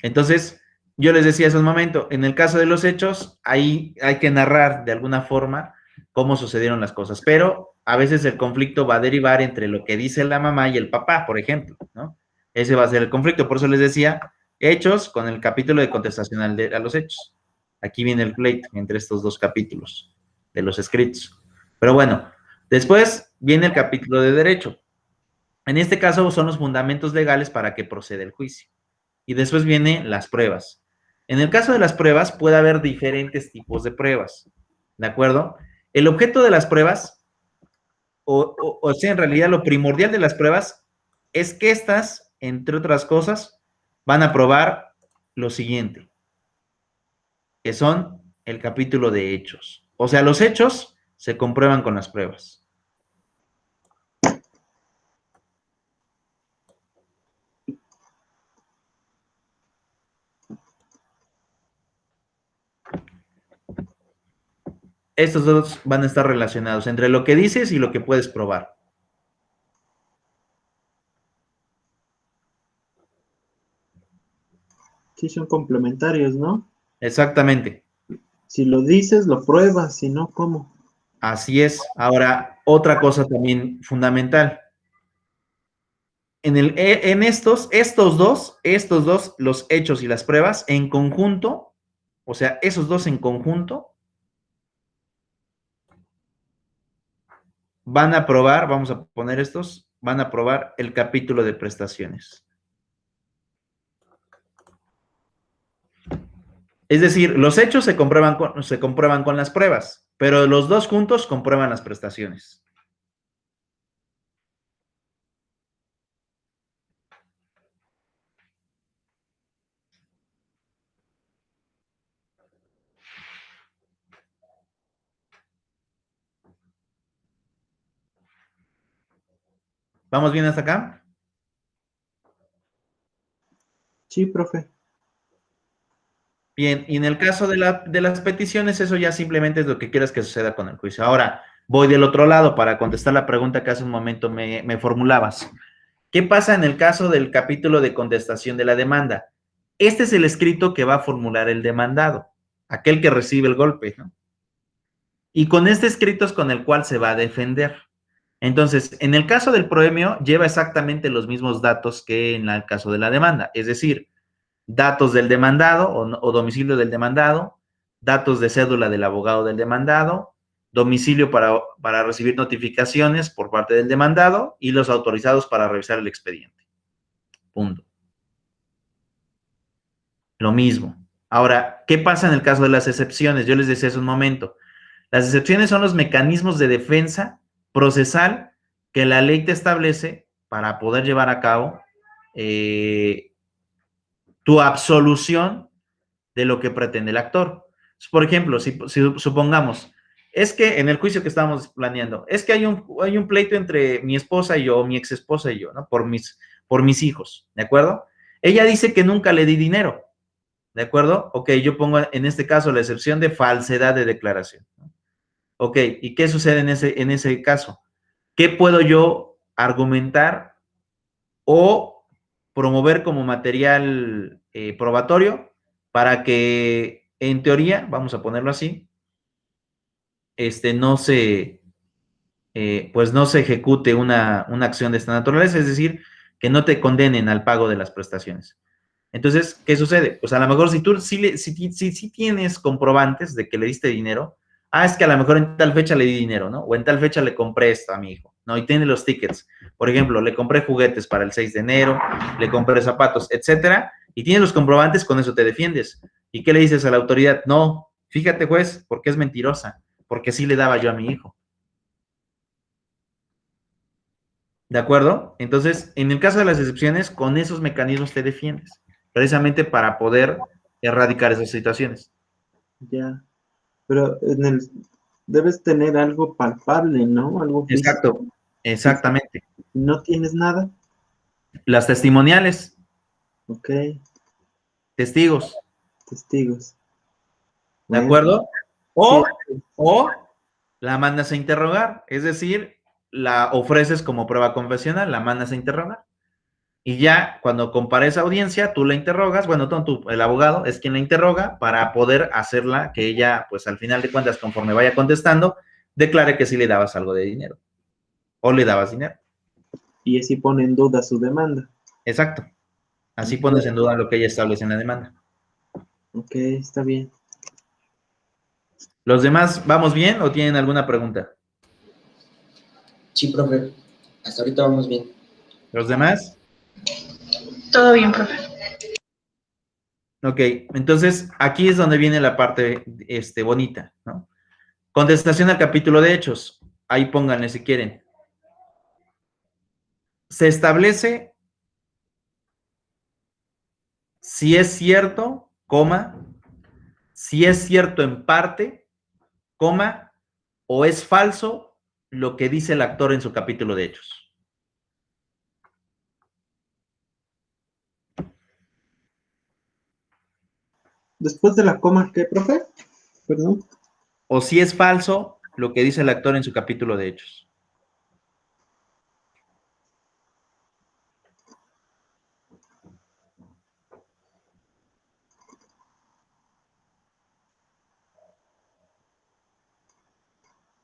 Entonces, yo les decía hace un momento, en el caso de los hechos, ahí hay que narrar de alguna forma cómo sucedieron las cosas, pero a veces el conflicto va a derivar entre lo que dice la mamá y el papá, por ejemplo, ¿no? Ese va a ser el conflicto, por eso les decía, hechos con el capítulo de contestación a los hechos. Aquí viene el pleito entre estos dos capítulos de los escritos. Pero bueno, después viene el capítulo de derecho. En este caso son los fundamentos legales para que proceda el juicio. Y después vienen las pruebas. En el caso de las pruebas puede haber diferentes tipos de pruebas, ¿de acuerdo? El objeto de las pruebas, o sea, en realidad lo primordial de las pruebas es que estas, entre otras cosas, van a probar lo siguiente, que son el capítulo de hechos. O sea, los hechos se comprueban con las pruebas. Estos dos van a estar relacionados entre lo que dices y lo que puedes probar. Sí, son complementarios, ¿no? Exactamente. Si lo dices, lo pruebas, si no, ¿cómo? Así es. Ahora, otra cosa también fundamental. En estos dos, los hechos y las pruebas, en conjunto, o sea, esos dos en conjunto, van a probar, vamos a poner estos, van a probar el capítulo de prestaciones. Es decir, los hechos se comprueban con las pruebas, pero los dos juntos comprueban las prestaciones. ¿Vamos bien hasta acá? Sí, profe. Bien, y en el caso de las peticiones, eso ya simplemente es lo que quieras que suceda con el juicio. Ahora, voy del otro lado para contestar la pregunta que hace un momento me formulabas. ¿Qué pasa en el caso del capítulo de contestación de la demanda? Este es el escrito que va a formular el demandado, aquel que recibe el golpe, ¿no? Y con este escrito es con el cual se va a defender. Entonces, en el caso del proemio, lleva exactamente los mismos datos que en el caso de la demanda, es decir, datos del demandado o domicilio del demandado, datos de cédula del abogado del demandado, domicilio para recibir notificaciones por parte del demandado y los autorizados para revisar el expediente. Punto. Lo mismo. Ahora, ¿qué pasa en el caso de las excepciones? Yo les decía hace un momento. Las excepciones son los mecanismos de defensa procesal que la ley te establece para poder llevar a cabo tu absolución de lo que pretende el actor. Por ejemplo, si supongamos, es que en el juicio que estábamos planeando, es que hay un pleito entre mi esposa y yo, mi ex esposa y yo, ¿no? Por mis hijos, ¿de acuerdo? Ella dice que nunca le di dinero, ¿De acuerdo? Ok, yo pongo en este caso la excepción de falsedad de declaración. Ok, ¿y qué sucede en ese caso? ¿Qué puedo yo argumentar o promover como material probatorio para que, en teoría, vamos a ponerlo así, no se, pues no se ejecute una acción de esta naturaleza, es decir, que no te condenen al pago de las prestaciones? Entonces, ¿qué sucede? Pues a lo mejor si tú sí tienes comprobantes de que le diste dinero, es que a lo mejor en tal fecha le di dinero, ¿no? O en tal fecha le compré esto a mi hijo, ¿no? Y tiene los tickets. Por ejemplo, le compré juguetes para el 6 de enero, le compré zapatos, etcétera, y tiene los comprobantes, con eso te defiendes. ¿Y qué le dices a la autoridad? No, fíjate, juez, porque es mentirosa, porque sí le daba yo a mi hijo. ¿De acuerdo? Entonces, en el caso de las excepciones, con esos mecanismos te defiendes, precisamente para poder erradicar esas situaciones. Ya. Pero debes tener algo palpable, ¿no? Algo físico. Exacto, exactamente. ¿No tienes nada? Las testimoniales, Ok, testigos, testigos. ¿de Bueno, acuerdo? sí, O la mandas a interrogar, es decir, la ofreces como prueba confesional, la mandas a interrogar. Y ya cuando comparece a audiencia, tú la interrogas, bueno, el abogado es quien la interroga para poder hacerla que ella, pues al final de cuentas, conforme vaya contestando, declare que sí le dabas algo de dinero o le dabas dinero. y así pone en duda su demanda. Exacto. Así pones en duda lo que ella establece en la demanda. Ok, está bien. ¿Los demás vamos bien o tienen alguna pregunta? Sí, profe. Hasta ahorita vamos bien. ¿Los demás? Todo bien, profe. Ok, entonces aquí es donde viene la parte bonita, ¿no? Contestación al capítulo de hechos. Ahí pónganle si quieren. Se establece si es cierto, coma, si es cierto en parte, coma, o es falso lo que dice el actor en su capítulo de hechos. Después de la coma, ¿qué, profe? Perdón. O si es falso lo que dice el actor en su capítulo de hechos.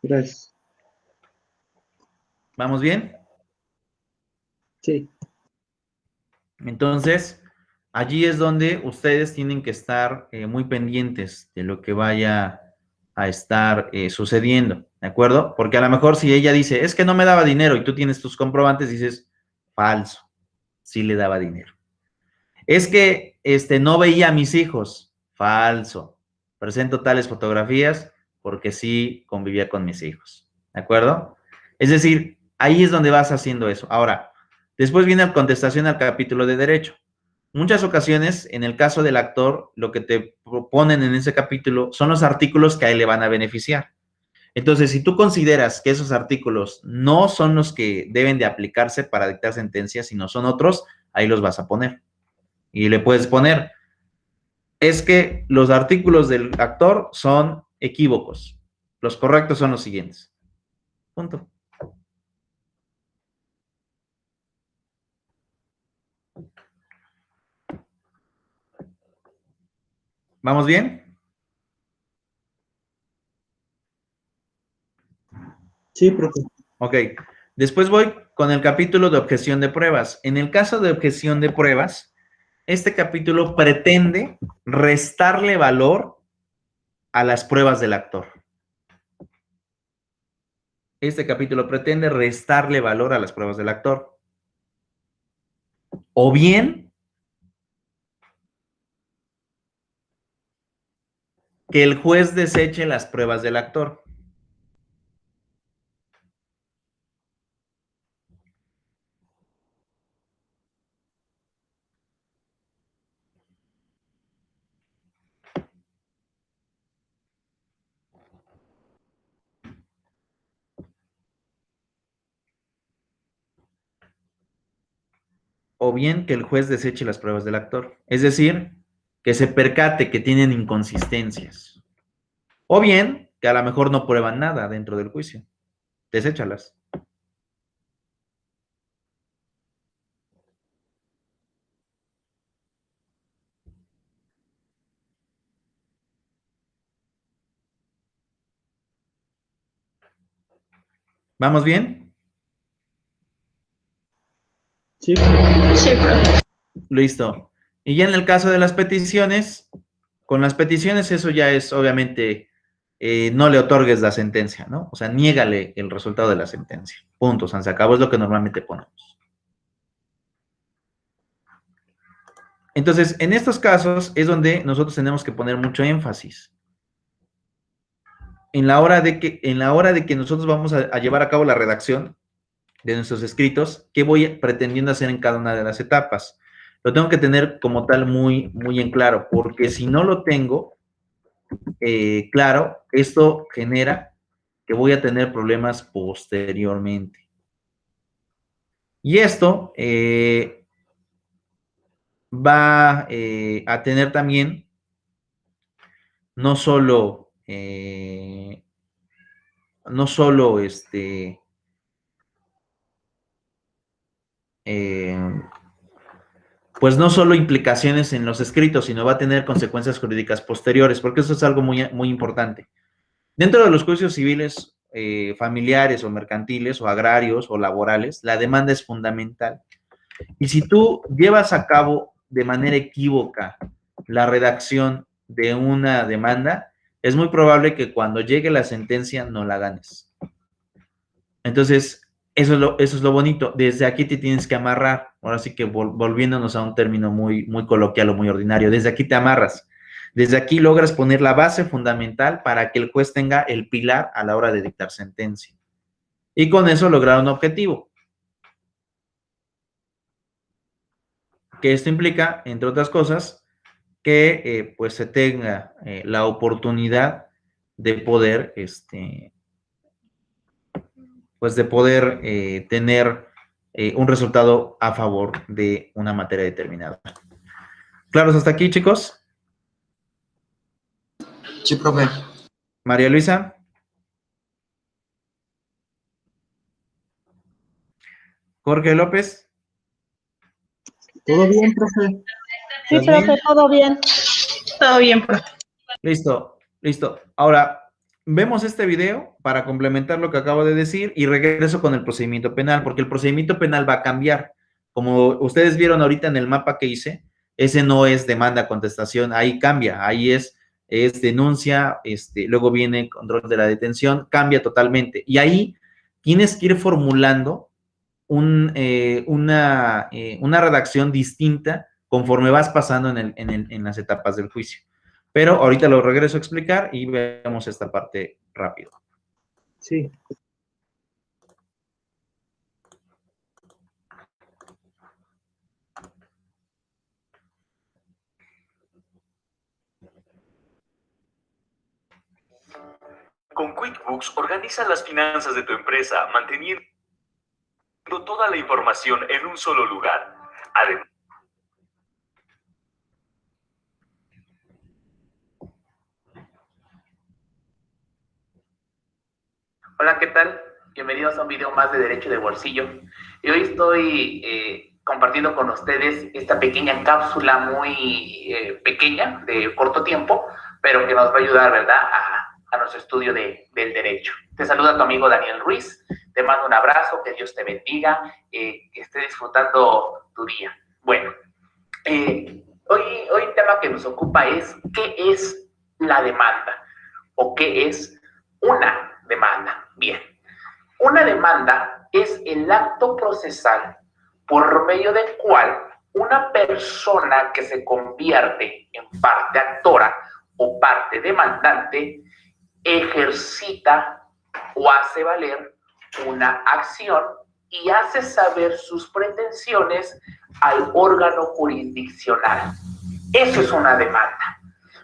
Gracias. ¿Vamos bien? Sí. Entonces, allí es donde ustedes tienen que estar muy pendientes de lo que vaya a estar sucediendo, ¿de acuerdo? Porque a lo mejor si ella dice, es que no me daba dinero y tú tienes tus comprobantes, dices, falso, sí le daba dinero. Es que no veía a mis hijos, falso. Presento tales fotografías porque sí convivía con mis hijos, ¿de acuerdo? Es decir, ahí es donde vas haciendo eso. Ahora, después viene la contestación al capítulo de derecho. Muchas ocasiones, en el caso del actor, lo que te proponen en ese capítulo son los artículos que a él le van a beneficiar. Entonces, si tú consideras que esos artículos no son los que deben de aplicarse para dictar sentencias, sino son otros, ahí los vas a poner. Y le puedes poner, es que los artículos del actor son equívocos. Los correctos son los siguientes. Punto. ¿Vamos bien? Sí, profe. Ok. Después voy con el capítulo de objeción de pruebas. En el caso de objeción de pruebas, este capítulo pretende restarle valor a las pruebas del actor. Este capítulo pretende restarle valor a las pruebas del actor. O bien que el juez deseche las pruebas del actor. O bien que el juez deseche las pruebas del actor. Es decir, que se percate que tienen inconsistencias. O bien, que a lo mejor no prueban nada dentro del juicio. Deséchalas. ¿Vamos bien? Sí, Sí, profe. Listo. Y ya en el caso de las peticiones, con las peticiones eso ya es obviamente, no le otorgues la sentencia, ¿no? O sea, niégale el resultado de la sentencia. Punto, se acabó, es lo que normalmente ponemos. Entonces, en estos casos es donde nosotros tenemos que poner mucho énfasis. En la hora de que nosotros vamos a llevar a cabo la redacción de nuestros escritos, ¿qué voy pretendiendo hacer en cada una de las etapas? Lo tengo que tener como tal muy, muy en claro, porque si no lo tengo claro, esto genera que voy a tener problemas posteriormente. Y esto va a tener también no solo pues no solo implicaciones en los escritos, sino va a tener consecuencias jurídicas posteriores, porque eso es algo muy, muy importante. Dentro de los juicios civiles, familiares o mercantiles o agrarios o laborales, la demanda es fundamental. Y si tú llevas a cabo de manera equívoca la redacción de una demanda, es muy probable que cuando llegue la sentencia no la ganes. Entonces, eso es lo bonito. Desde aquí te tienes que amarrar. Ahora sí que volviéndonos a un término muy, muy coloquial o muy ordinario, desde aquí te amarras. Desde aquí logras poner la base fundamental para que el juez tenga el pilar a la hora de dictar sentencia. Y con eso lograr un objetivo. Que esto implica, entre otras cosas, que pues se tenga la oportunidad de poder, pues de poder tener un resultado a favor de una materia determinada. ¿Claros hasta aquí, chicos? Sí, profe. María Luisa. Jorge López. ¿todo bien, profe? Sí, ¿Estás bien? profe, todo bien. Todo bien, profe. Listo, listo. Ahora, vemos este video para complementar lo que acabo de decir y regreso con el procedimiento penal, porque el procedimiento penal va a cambiar. Como ustedes vieron ahorita en el mapa que hice, ese no es demanda, contestación, ahí cambia, ahí es denuncia, luego viene control de la detención, cambia totalmente. Y ahí tienes que ir formulando una redacción distinta conforme vas pasando en las etapas del juicio. Pero ahorita lo regreso a explicar y vemos esta parte rápido. Sí. Con QuickBooks organiza las finanzas de tu empresa manteniendo toda la información en un solo lugar. Además, hola, ¿qué tal? Bienvenidos a un video más de Derecho de Bolsillo. Y hoy estoy compartiendo con ustedes esta pequeña cápsula muy pequeña, de corto tiempo, pero que nos va a ayudar, ¿verdad?, a nuestro estudio del derecho. Te saluda tu amigo Daniel Ruiz, te mando un abrazo, que Dios te bendiga, que estés disfrutando tu día. Bueno, hoy el tema que nos ocupa es ¿qué es la demanda? ¿O qué es una demanda? Bien, una demanda es el acto procesal por medio del cual una persona que se convierte en parte actora o parte demandante ejercita o hace valer una acción y hace saber sus pretensiones al órgano jurisdiccional. Eso es una demanda.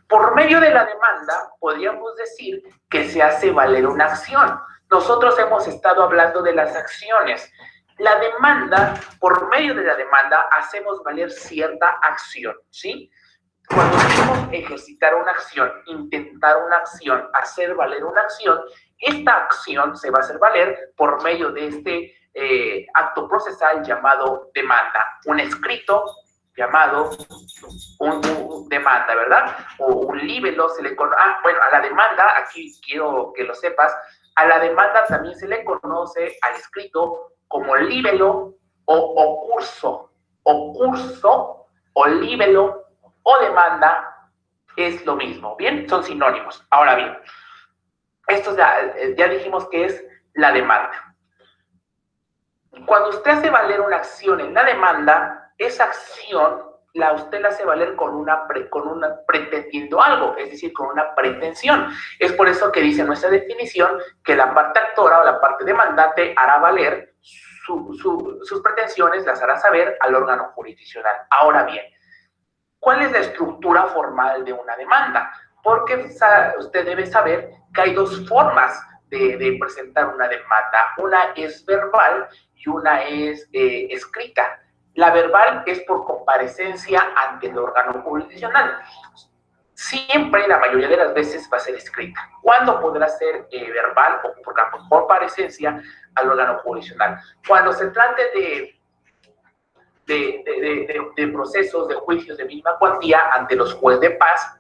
Por medio de la demanda, podríamos decir que se hace valer una acción. Nosotros hemos estado hablando de las acciones. La demanda, por medio de la demanda, hacemos valer cierta acción, ¿sí? cuando decimos ejercitar una acción, intentar una acción, hacer valer una acción, esta acción se va a hacer valer por medio de este acto procesal llamado demanda. Un escrito llamado un demanda, ¿verdad? O un libelo se le conoce. Bueno, a la demanda, aquí quiero que lo sepas, a la demanda también se le conoce al escrito como libelo o curso. O curso, o libelo, o demanda, es lo mismo, ¿bien? Son sinónimos. Ahora bien, esto ya dijimos que es la demanda. Cuando usted hace valer una acción en la demanda, esa acción usted la hace valer con una pretendiendo algo, es decir, con una pretensión. Es por eso que dice nuestra definición que la parte actora o la parte demandante hará valer sus pretensiones, las hará saber al órgano jurisdiccional. Ahora bien, ¿cuál es la estructura formal de una demanda? Porque usted debe saber que hay dos formas de presentar una demanda. Una es verbal y una es escrita. La verbal es por comparecencia ante el órgano jurisdiccional. Siempre, la mayoría de las veces, va a ser escrita. ¿Cuándo podrá ser verbal o por comparecencia al órgano jurisdiccional? Cuando se trate de procesos, de juicios de misma cuantía ante los jueces de paz,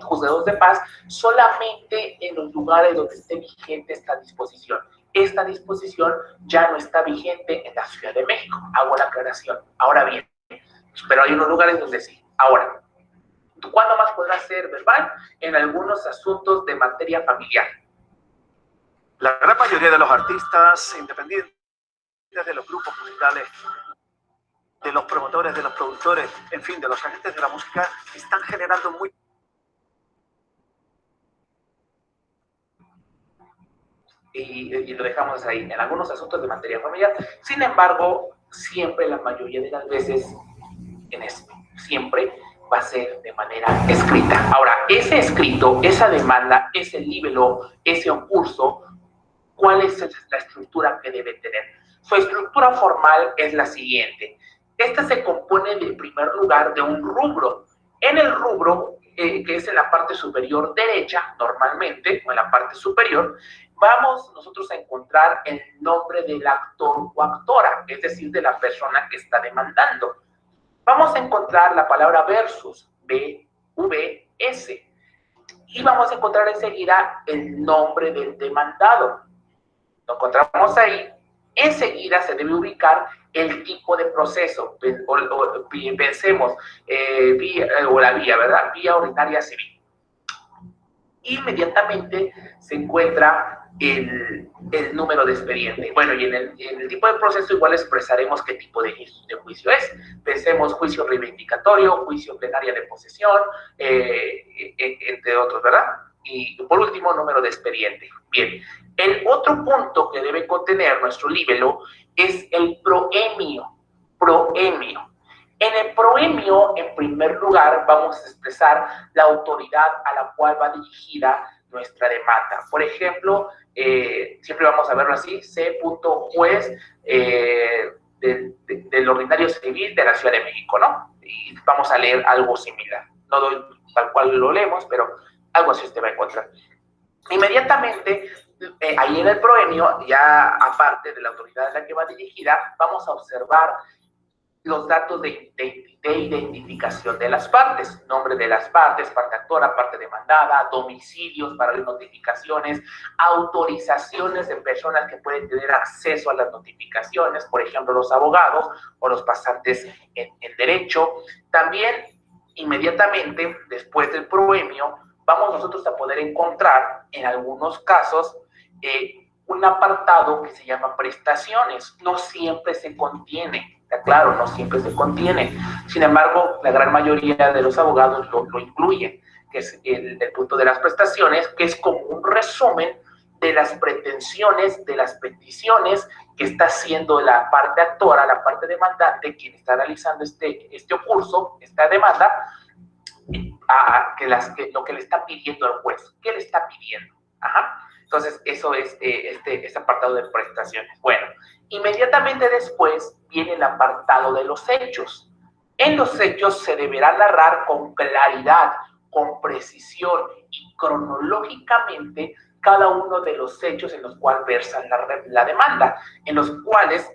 juzgados de paz, solamente en los lugares donde esté vigente esta disposición. Esta disposición ya no está vigente en la Ciudad de México. Hago la aclaración. Ahora bien, pero hay unos lugares donde sí. Ahora, ¿cuándo más podrá ser verbal? En algunos asuntos de materia familiar. La gran mayoría de los artistas independientes, de los grupos musicales, de los promotores, de los productores, en fin, de los agentes de la música, están generando muy... Y lo dejamos ahí, en algunos asuntos de materia familiar. Sin embargo, siempre, la mayoría de las veces, siempre va a ser de manera escrita. Ahora, ese escrito, esa demanda, ese libelo, ese concurso, ¿cuál es la estructura que debe tener? Su estructura formal es la siguiente. Esta se compone, en primer lugar, de un rubro. En el rubro, que es en la parte superior derecha, normalmente, o en la parte superior, vamos nosotros a encontrar el nombre del actor o actora, es decir, de la persona que está demandando. Vamos a encontrar la palabra versus, B-V-S, y vamos a encontrar enseguida el nombre del demandado. Lo encontramos ahí. Enseguida se debe ubicar el tipo de proceso, pensemos, o la vía, ¿verdad? Vía ordinaria civil. Inmediatamente se encuentra el número de expediente. Bueno, y en el tipo de proceso igual expresaremos qué tipo de juicio es. Pensemos juicio reivindicatorio, juicio plenaria de posesión, entre otros, ¿verdad? Y por último, número de expediente. Bien, el otro punto que debe contener nuestro libelo es el proemio. Proemio. En el proemio, en primer lugar, vamos a expresar la autoridad a la cual va dirigida nuestra demanda. Por ejemplo, siempre vamos a verlo así, C. Juez del ordinario civil de la Ciudad de México, ¿no? Y vamos a leer algo similar. No doy tal cual lo leemos, pero algo así usted va a encontrar. Inmediatamente, ahí en el proemio, ya aparte de la autoridad a la que va dirigida, vamos a observar los datos de identificación de las partes, nombre de las partes, parte actora, parte demandada, domicilios para las notificaciones, autorizaciones de personas que pueden tener acceso a las notificaciones, por ejemplo, los abogados o los pasantes en derecho. También, inmediatamente, después del proemio, vamos nosotros a poder encontrar, en algunos casos, un apartado que se llama prestaciones. No siempre se contiene. Claro, no siempre se contiene. Sin embargo, la gran mayoría de los abogados lo incluyen, que es el punto de las prestaciones, que es como un resumen de las pretensiones, de las peticiones que está haciendo la parte actora, la parte demandante, quien está realizando este concurso, esta demanda, lo que le está pidiendo al juez. ¿Qué le está pidiendo? Ajá. Entonces, eso es este apartado de prestaciones. Bueno, inmediatamente después viene el apartado de los hechos. En los hechos se deberá narrar con claridad, con precisión y cronológicamente cada uno de los hechos en los cuales versa la demanda, en los cuales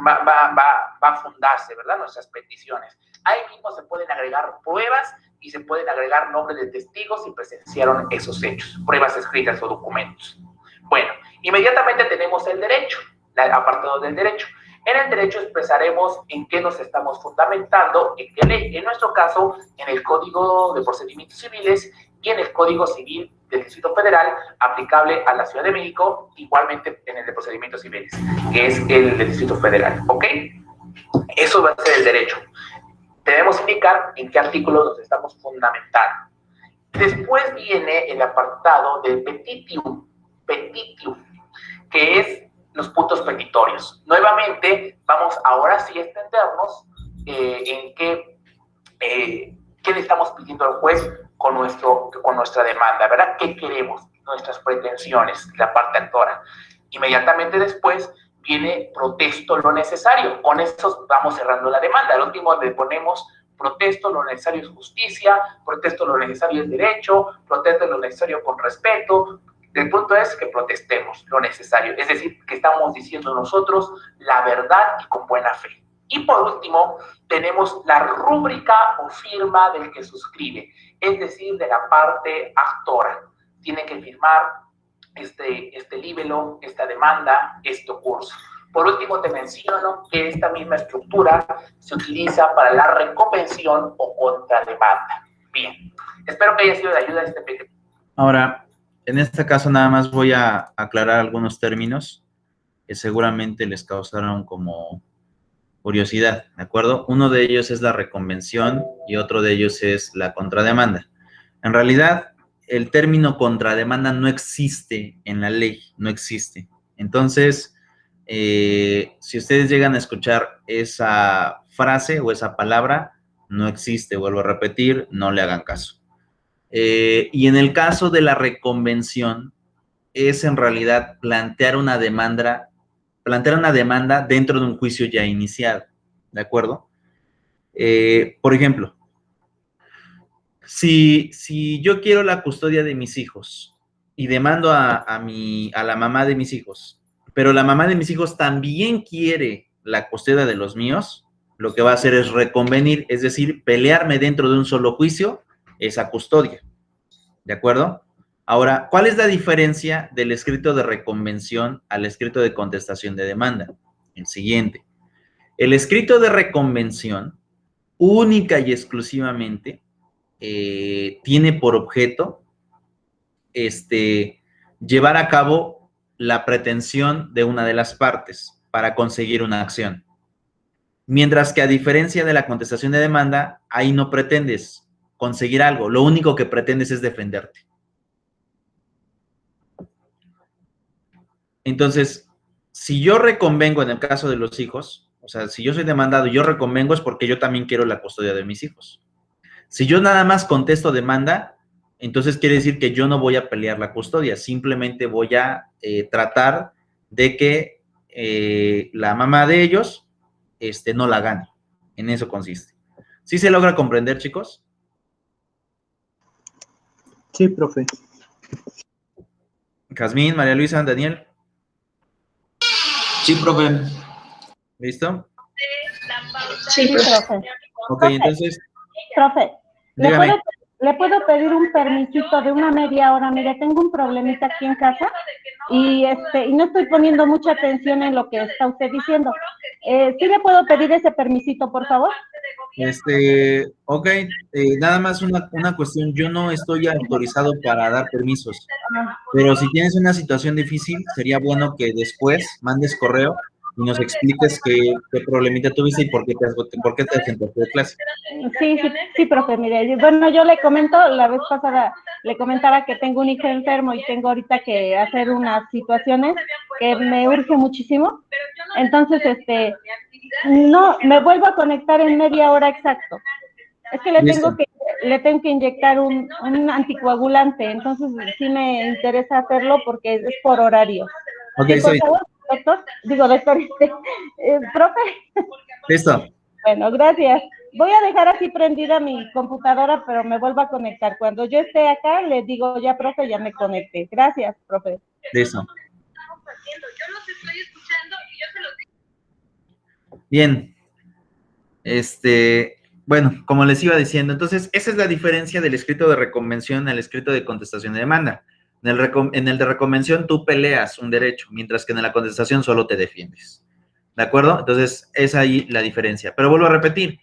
va a fundarse, ¿verdad?, nuestras peticiones. Ahí mismo se pueden agregar pruebas y se pueden agregar nombres de testigos si presenciaron esos hechos, pruebas escritas o documentos. Bueno, inmediatamente tenemos el derecho, el apartado del derecho. En el derecho expresaremos en qué nos estamos fundamentando, en qué ley. En nuestro caso, en el Código de Procedimientos Civiles y en el Código Civil del Distrito Federal, aplicable a la Ciudad de México, igualmente en el de Procedimientos Civiles, que es el del Distrito Federal, ¿ok? Eso va a ser el derecho. Debemos indicar en qué artículos nos estamos fundamentando. Después viene el apartado del petitium, que es los puntos petitorios. Nuevamente, vamos ahora sí a extendernos en qué le estamos pidiendo al juez con nuestra demanda, ¿verdad? ¿Qué queremos? Nuestras pretensiones, la parte actora. Inmediatamente después viene protesto lo necesario. Con eso vamos cerrando la demanda. Al último le ponemos protesto lo necesario es justicia, protesto lo necesario es derecho, protesto lo necesario con respeto. El punto es que protestemos lo necesario, es decir, que estamos diciendo nosotros la verdad y con buena fe. Y por último, tenemos la rúbrica o firma del que suscribe, es decir, de la parte actora. Tiene que firmar este libelo, esta demanda, este curso. Por último, te menciono que esta misma estructura se utiliza para la reconvención o contrademanda. Bien, espero que haya sido de ayuda este pequeño. Ahora, en este caso nada más voy a aclarar algunos términos que seguramente les causaron como curiosidad, ¿de acuerdo? Uno de ellos es la reconvención y otro de ellos es la contrademanda. En realidad, el término contrademanda no existe en la ley, no existe. Entonces, si ustedes llegan a escuchar esa frase o esa palabra, no existe, vuelvo a repetir, no le hagan caso. Y en el caso de la reconvención, es en realidad plantear una demanda dentro de un juicio ya iniciado, ¿de acuerdo? Por ejemplo, si yo quiero la custodia de mis hijos y demando a la mamá de mis hijos, pero la mamá de mis hijos también quiere la custodia de los míos, lo que va a hacer es reconvenir, es decir, pelearme dentro de un solo juicio esa custodia, ¿de acuerdo? Ahora, ¿cuál es la diferencia del escrito de reconvención al escrito de contestación de demanda? El siguiente. El escrito de reconvención, única y exclusivamente, tiene por objeto llevar a cabo la pretensión de una de las partes para conseguir una acción. Mientras que a diferencia de la contestación de demanda, ahí no pretendes conseguir algo, lo único que pretendes es defenderte. Entonces, si yo reconvengo en el caso de los hijos, o sea, si yo soy demandado y yo reconvengo es porque yo también quiero la custodia de mis hijos. Si yo nada más contesto demanda, entonces quiere decir que yo no voy a pelear la custodia, simplemente voy a tratar de que la mamá de ellos no la gane. En eso consiste. ¿Sí se logra comprender, chicos? Sí, profe. Jazmín, María Luisa, Daniel. Sí, profe. ¿Listo? Sí, profe. Ok, entonces... Profe, dígame. ¿le puedo pedir un permisito de una media hora? Mire, tengo un problemita aquí en casa y no estoy poniendo mucha atención en lo que está usted diciendo. ¿Sí le puedo pedir ese permisito, por favor? Ok, nada más una cuestión, yo no estoy autorizado para dar permisos, pero si tienes una situación difícil, sería bueno que después mandes correo y nos expliques qué problemita tuviste y por qué te ausentaste de clase. Sí, profe, mire, bueno, yo le comento, la vez pasada le comentaba que tengo un hijo enfermo y tengo ahorita que hacer unas situaciones que me urge muchísimo, entonces, no, me vuelvo a conectar en media hora exacto. Es que le tengo que inyectar un anticoagulante, entonces sí me interesa hacerlo porque es por horario. Ok, sí, por favor, doctor, profe. Listo. Bueno, gracias. Voy a dejar así prendida mi computadora, pero me vuelvo a conectar. Cuando yo esté acá, les digo, ya, profe, ya me conecté. Gracias, profe. Eso. Bien. Bueno, como les iba diciendo, entonces, esa es la diferencia del escrito de reconvención al escrito de contestación de demanda. En el de reconvención tú peleas un derecho, mientras que en la contestación solo te defiendes. ¿De acuerdo? Entonces, es ahí la diferencia. Pero vuelvo a repetir,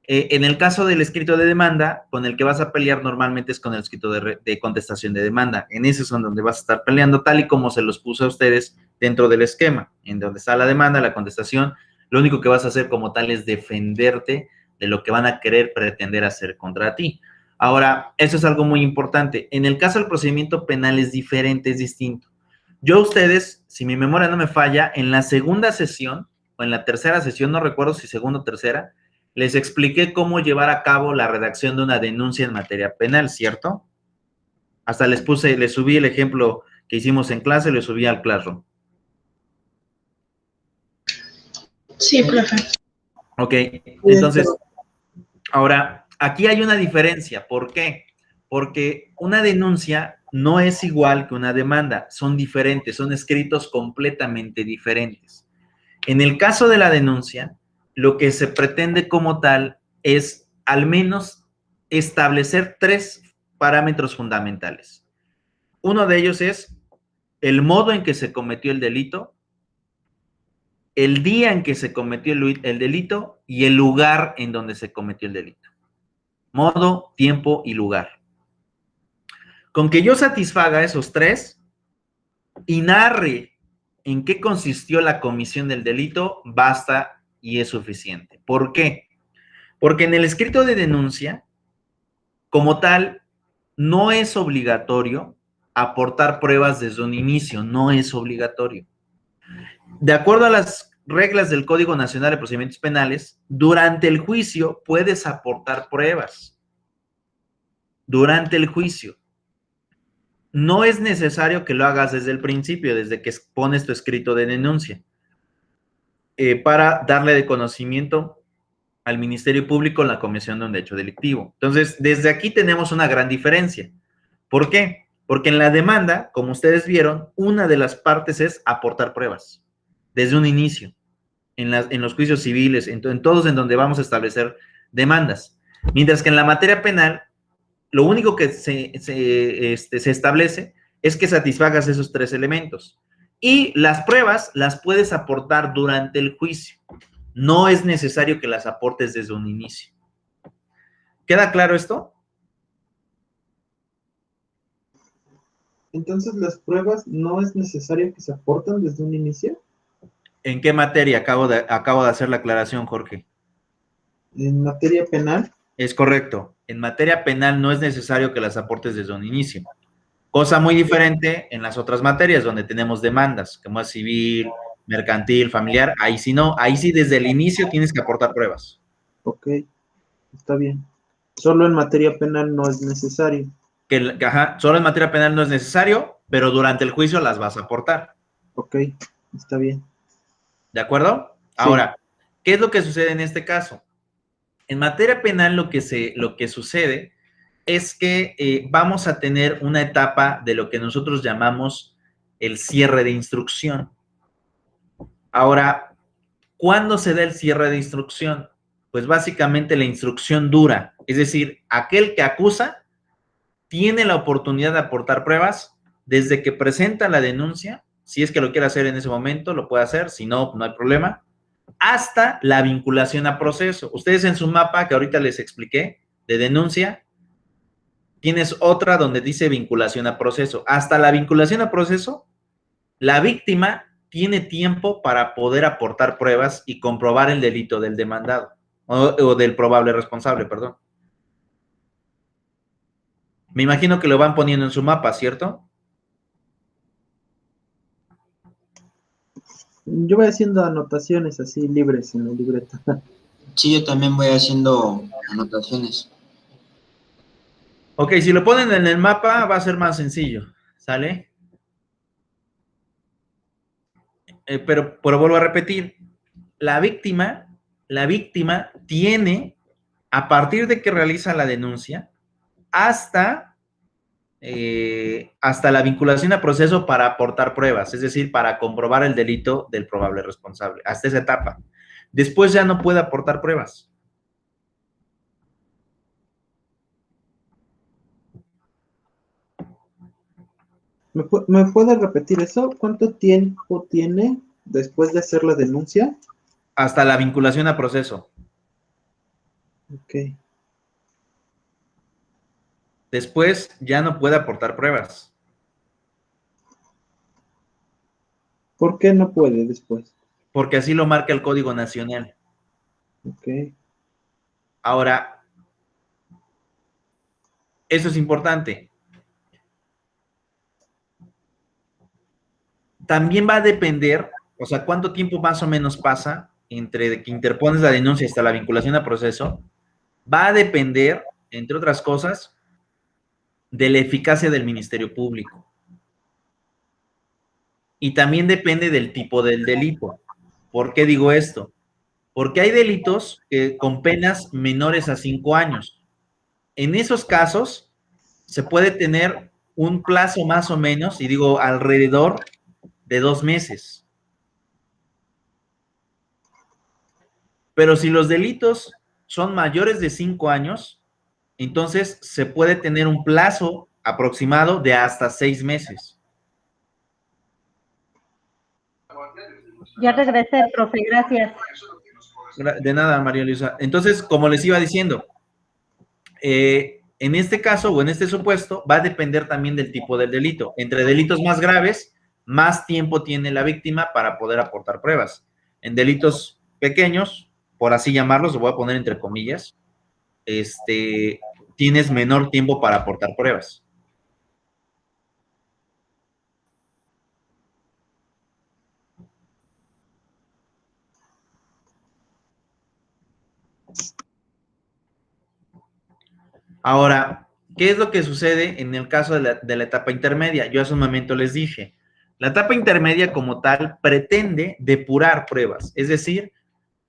en el caso del escrito de demanda, con el que vas a pelear normalmente es con el escrito de contestación de demanda. En ese son donde vas a estar peleando, tal y como se los puse a ustedes dentro del esquema, en donde está la demanda, la contestación. Lo único que vas a hacer como tal es defenderte de lo que van a querer pretender hacer contra ti. Ahora, eso es algo muy importante. En el caso del procedimiento penal es diferente, es distinto. Yo a ustedes, si mi memoria no me falla, en la segunda sesión o en la tercera sesión, no recuerdo si segunda o tercera, les expliqué cómo llevar a cabo la redacción de una denuncia en materia penal, ¿cierto? Hasta les subí el ejemplo que hicimos en clase, lo subí al Classroom. Sí, profe. Ok, entonces, ahora, aquí hay una diferencia. ¿Por qué? Porque una denuncia no es igual que una demanda, son diferentes, son escritos completamente diferentes. En el caso de la denuncia, lo que se pretende como tal es al menos establecer 3 parámetros fundamentales. Uno de ellos es el modo en que se cometió el delito, el día en que se cometió el delito y el lugar en donde se cometió el delito. Modo, tiempo y lugar. Con que yo satisfaga esos 3 y narre en qué consistió la comisión del delito, basta y es suficiente. ¿Por qué? Porque en el escrito de denuncia, como tal, no es obligatorio aportar pruebas desde un inicio, no es obligatorio. De acuerdo a las reglas del Código Nacional de Procedimientos Penales, durante el juicio puedes aportar pruebas. Durante el juicio. No es necesario que lo hagas desde el principio, desde que pones tu escrito de denuncia, para darle de conocimiento al Ministerio Público la comisión de un hecho delictivo. Entonces, desde aquí tenemos una gran diferencia. ¿Por qué? Porque en la demanda, como ustedes vieron, una de las partes es aportar pruebas, desde un inicio, en los juicios civiles, en todos en donde vamos a establecer demandas. Mientras que en la materia penal, lo único que se establece es que satisfagas esos 3 elementos. Y las pruebas las puedes aportar durante el juicio. No es necesario que las aportes desde un inicio. ¿Queda claro esto? Entonces, ¿las pruebas no es necesario que se aporten desde un inicio? ¿En qué materia? Acabo de hacer la aclaración, Jorge. ¿En materia penal? Es correcto. En materia penal no es necesario que las aportes desde un inicio. Cosa muy diferente en las otras materias donde tenemos demandas, como es civil, mercantil, familiar. Ahí sí no, ahí sí desde el inicio tienes que aportar pruebas. Ok, está bien. Solo en materia penal no es necesario. Solo en materia penal no es necesario, pero durante el juicio las vas a aportar. Ok, está bien. ¿De acuerdo? Sí. Ahora, ¿qué es lo que sucede en este caso? En materia penal lo que sucede es que vamos a tener una etapa de lo que nosotros llamamos el cierre de instrucción. Ahora, ¿cuándo se da el cierre de instrucción? Pues básicamente la instrucción dura, es decir, aquel que acusa tiene la oportunidad de aportar pruebas desde que presenta la denuncia, si es que lo quiere hacer en ese momento, lo puede hacer, si no, no hay problema, hasta la vinculación a proceso. Ustedes en su mapa, que ahorita les expliqué, de denuncia, tienes otra donde dice vinculación a proceso. Hasta la vinculación a proceso, la víctima tiene tiempo para poder aportar pruebas y comprobar el delito del demandado, o del probable responsable, perdón. Me imagino que lo van poniendo en su mapa, ¿cierto? Yo voy haciendo anotaciones así libres en la libreta. Sí, yo también voy haciendo anotaciones. Ok, si lo ponen en el mapa va a ser más sencillo, ¿sale? Pero vuelvo a repetir, la víctima tiene a partir de que realiza la denuncia hasta la vinculación a proceso para aportar pruebas, es decir, para comprobar el delito del probable responsable, hasta esa etapa. Después ya no puede aportar pruebas. ¿Me puede repetir eso? ¿Cuánto tiempo tiene después de hacer la denuncia? Hasta la vinculación a proceso. Ok. Después ya no puede aportar pruebas. ¿Por qué no puede después? Porque así lo marca el Código Nacional. Ok. Ahora, eso es importante. También va a depender, o sea, cuánto tiempo más o menos pasa entre que interpones la denuncia hasta la vinculación a proceso, va a depender, entre otras cosas, de la eficacia del Ministerio Público. Y también depende del tipo del delito. ¿Por qué digo esto? Porque hay delitos con penas menores a 5 años. En esos casos, se puede tener un plazo más o menos, y digo alrededor de 2 meses. Pero si los delitos son mayores de 5 años, entonces se puede tener un plazo aproximado de hasta 6 meses. Ya regresé, profe, gracias. De nada, María Luisa. Entonces, como les iba diciendo, en este caso o en este supuesto va a depender también del tipo del delito. Entre delitos más graves, más tiempo tiene la víctima para poder aportar pruebas. En delitos pequeños, por así llamarlos, lo voy a poner entre comillas, tienes menor tiempo para aportar pruebas. Ahora, ¿qué es lo que sucede en el caso de la etapa intermedia? Yo hace un momento les dije, la etapa intermedia como tal pretende depurar pruebas, es decir,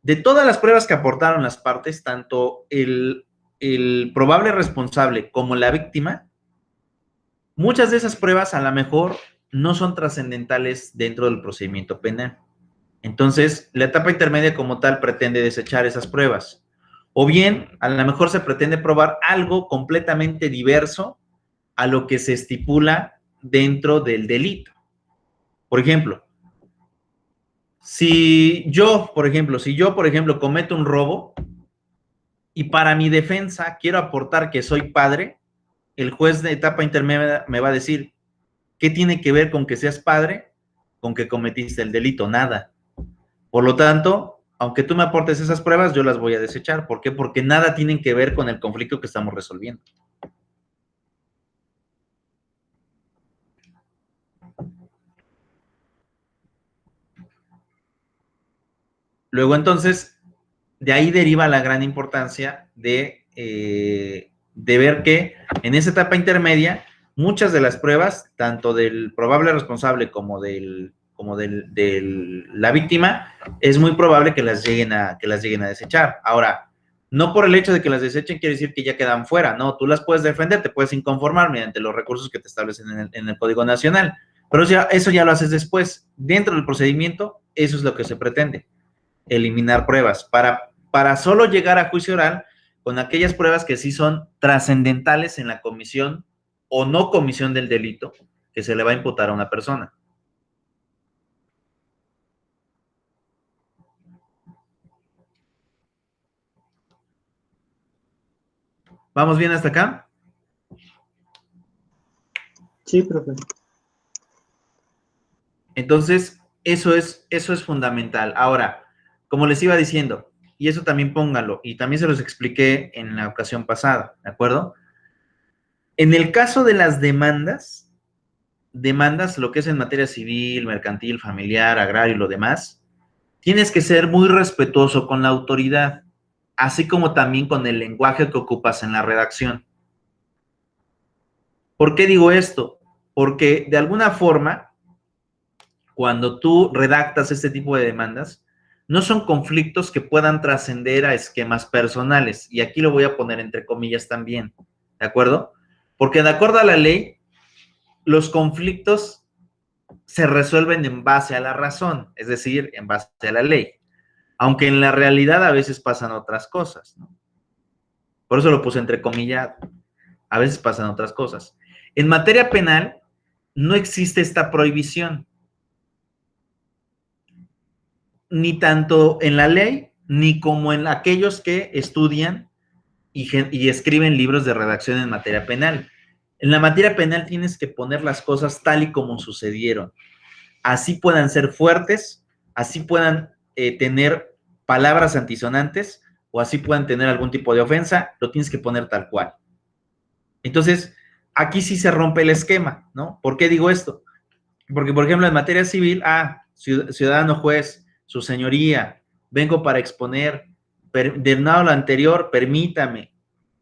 de todas las pruebas que aportaron las partes, tanto el probable responsable como la víctima, muchas de esas pruebas a lo mejor no son trascendentales dentro del procedimiento penal. Entonces, la etapa intermedia como tal pretende desechar esas pruebas. O bien, a lo mejor se pretende probar algo completamente diverso a lo que se estipula dentro del delito. Por ejemplo, si yo, por ejemplo, cometo un robo y para mi defensa quiero aportar que soy padre, el juez de etapa intermedia me va a decir, ¿qué tiene que ver con que seas padre con que cometiste el delito? Nada. Por lo tanto, aunque tú me aportes esas pruebas, yo las voy a desechar. ¿Por qué? Porque nada tienen que ver con el conflicto que estamos resolviendo. Luego, entonces, de ahí deriva la gran importancia de ver que en esa etapa intermedia, muchas de las pruebas, tanto del probable responsable como de la víctima, es muy probable que las lleguen a desechar. Ahora, no por el hecho de que las desechen quiere decir que ya quedan fuera, no, tú las puedes defender, te puedes inconformar mediante los recursos que te establecen en el Código Nacional, pero eso ya lo haces después. Dentro del procedimiento, eso es lo que se pretende, eliminar pruebas, para solo llegar a juicio oral con aquellas pruebas que sí son trascendentales en la comisión o no comisión del delito que se le va a imputar a una persona. ¿Vamos bien hasta acá? Sí, profe. Entonces, eso es fundamental. Ahora, como les iba diciendo, y eso también pónganlo, y también se los expliqué en la ocasión pasada, ¿de acuerdo? En el caso de las demandas, lo que es en materia civil, mercantil, familiar, agrario y lo demás, tienes que ser muy respetuoso con la autoridad, así como también con el lenguaje que ocupas en la redacción. ¿Por qué digo esto? Porque de alguna forma, cuando tú redactas este tipo de demandas, no son conflictos que puedan trascender a esquemas personales. Y aquí lo voy a poner entre comillas también, ¿de acuerdo? Porque de acuerdo a la ley, los conflictos se resuelven en base a la razón, es decir, en base a la ley. Aunque en la realidad a veces pasan otras cosas, ¿no? Por eso lo puse entre comillas, a veces pasan otras cosas. En materia penal, no existe esta prohibición. Ni tanto en la ley, ni como en aquellos que estudian y escriben libros de redacción en materia penal. En la materia penal tienes que poner las cosas tal y como sucedieron. Así puedan ser fuertes, así puedan tener palabras antisonantes, o así puedan tener algún tipo de ofensa, lo tienes que poner tal cual. Entonces, aquí sí se rompe el esquema, ¿no? ¿Por qué digo esto? Porque, por ejemplo, en materia civil, ciudadano juez, su señoría, vengo para exponer, de nada lo anterior, permítame,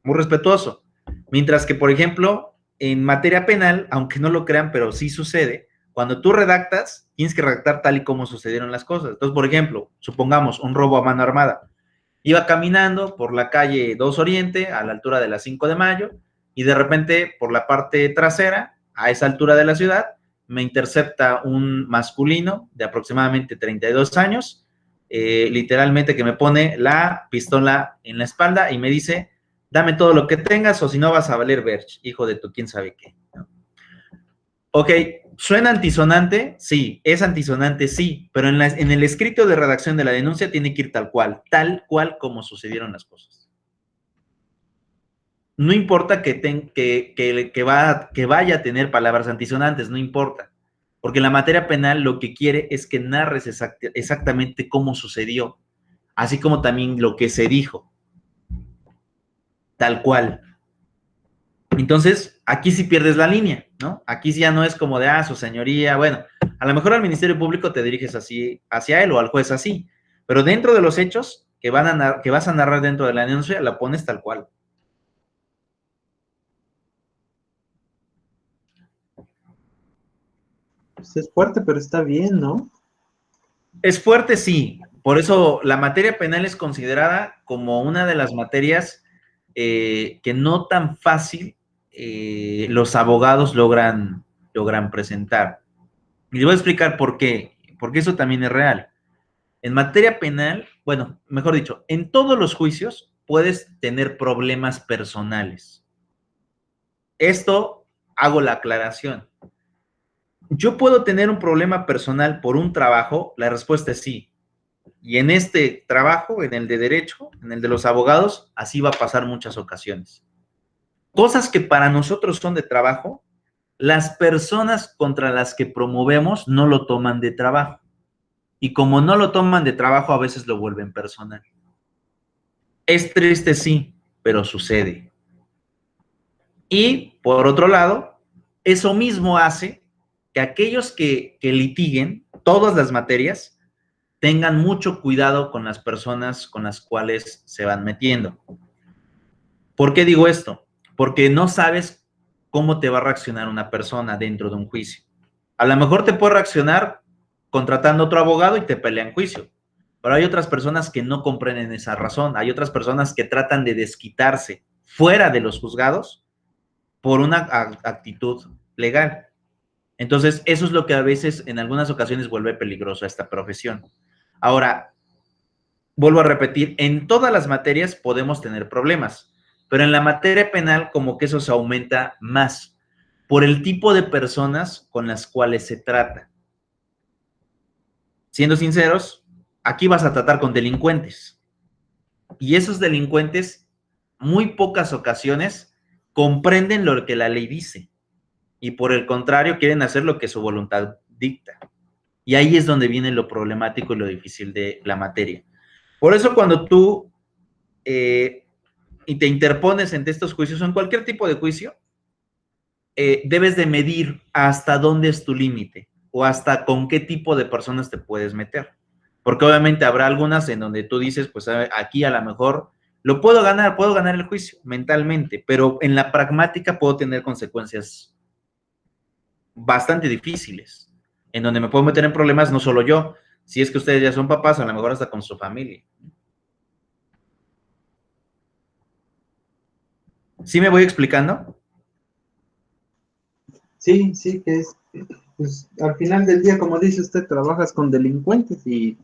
muy respetuoso. Mientras que, por ejemplo, en materia penal, aunque no lo crean, pero sí sucede, cuando tú redactas, tienes que redactar tal y como sucedieron las cosas. Entonces, por ejemplo, supongamos un robo a mano armada. Iba caminando por la calle 2 Oriente, a la altura de la 5 de Mayo, y de repente, por la parte trasera, a esa altura de la ciudad, me intercepta un masculino de aproximadamente 32 años, literalmente que me pone la pistola en la espalda y me dice, dame todo lo que tengas o si no vas a valer verge, hijo de tu quién sabe qué, ¿no? Ok, ¿suena antisonante? Sí, es antisonante, sí, pero en el escrito de redacción de la denuncia tiene que ir tal cual como sucedieron las cosas. No importa que vaya a tener palabras antisonantes, no importa, porque la materia penal lo que quiere es que narres exactamente cómo sucedió, así como también lo que se dijo, tal cual. Entonces, aquí sí pierdes la línea, ¿no? Aquí sí ya no es como de, su señoría, bueno, a lo mejor al Ministerio Público te diriges así hacia él o al juez así, pero dentro de los hechos que vas a narrar dentro de la denuncia, la pones tal cual. Pues es fuerte, pero está bien, ¿no? Es fuerte, sí. Por eso la materia penal es considerada como una de las materias que no tan fácil los abogados logran presentar. Y les voy a explicar por qué, porque eso también es real. En materia penal, bueno, mejor dicho, en todos los juicios puedes tener problemas personales. Esto hago la aclaración. ¿Yo puedo tener un problema personal por un trabajo? La respuesta es sí. Y en este trabajo, en el de derecho, en el de los abogados, así va a pasar muchas ocasiones. Cosas que para nosotros son de trabajo, las personas contra las que promovemos no lo toman de trabajo. Y como no lo toman de trabajo, a veces lo vuelven personal. Es triste, sí, pero sucede. Y, por otro lado, eso mismo hace que aquellos que litiguen todas las materias tengan mucho cuidado con las personas con las cuales se van metiendo. ¿Por qué digo esto? Porque no sabes cómo te va a reaccionar una persona dentro de un juicio. A lo mejor te puede reaccionar contratando otro abogado y te pelea en juicio, pero hay otras personas que no comprenden esa razón. Hay otras personas que tratan de desquitarse fuera de los juzgados por una actitud legal. Entonces, eso es lo que a veces, en algunas ocasiones, vuelve peligroso a esta profesión. Ahora, vuelvo a repetir, en todas las materias podemos tener problemas, pero en la materia penal como que eso se aumenta más por el tipo de personas con las cuales se trata. Siendo sinceros, aquí vas a tratar con delincuentes. Y esos delincuentes, muy pocas ocasiones, comprenden lo que la ley dice. Y por el contrario, quieren hacer lo que su voluntad dicta. Y ahí es donde viene lo problemático y lo difícil de la materia. Por eso cuando tú y te interpones entre estos juicios, o en cualquier tipo de juicio, debes de medir hasta dónde es tu límite, o hasta con qué tipo de personas te puedes meter. Porque obviamente habrá algunas en donde tú dices, pues aquí a lo mejor lo puedo ganar el juicio mentalmente, pero en la pragmática puedo tener consecuencias bastante difíciles, en donde me puedo meter en problemas no solo yo, Si es que ustedes ya son papás, a lo mejor hasta con su familia. ¿Sí me voy explicando? Sí, sí, que es, pues, al final del día, como dice usted, trabajas con delincuentes y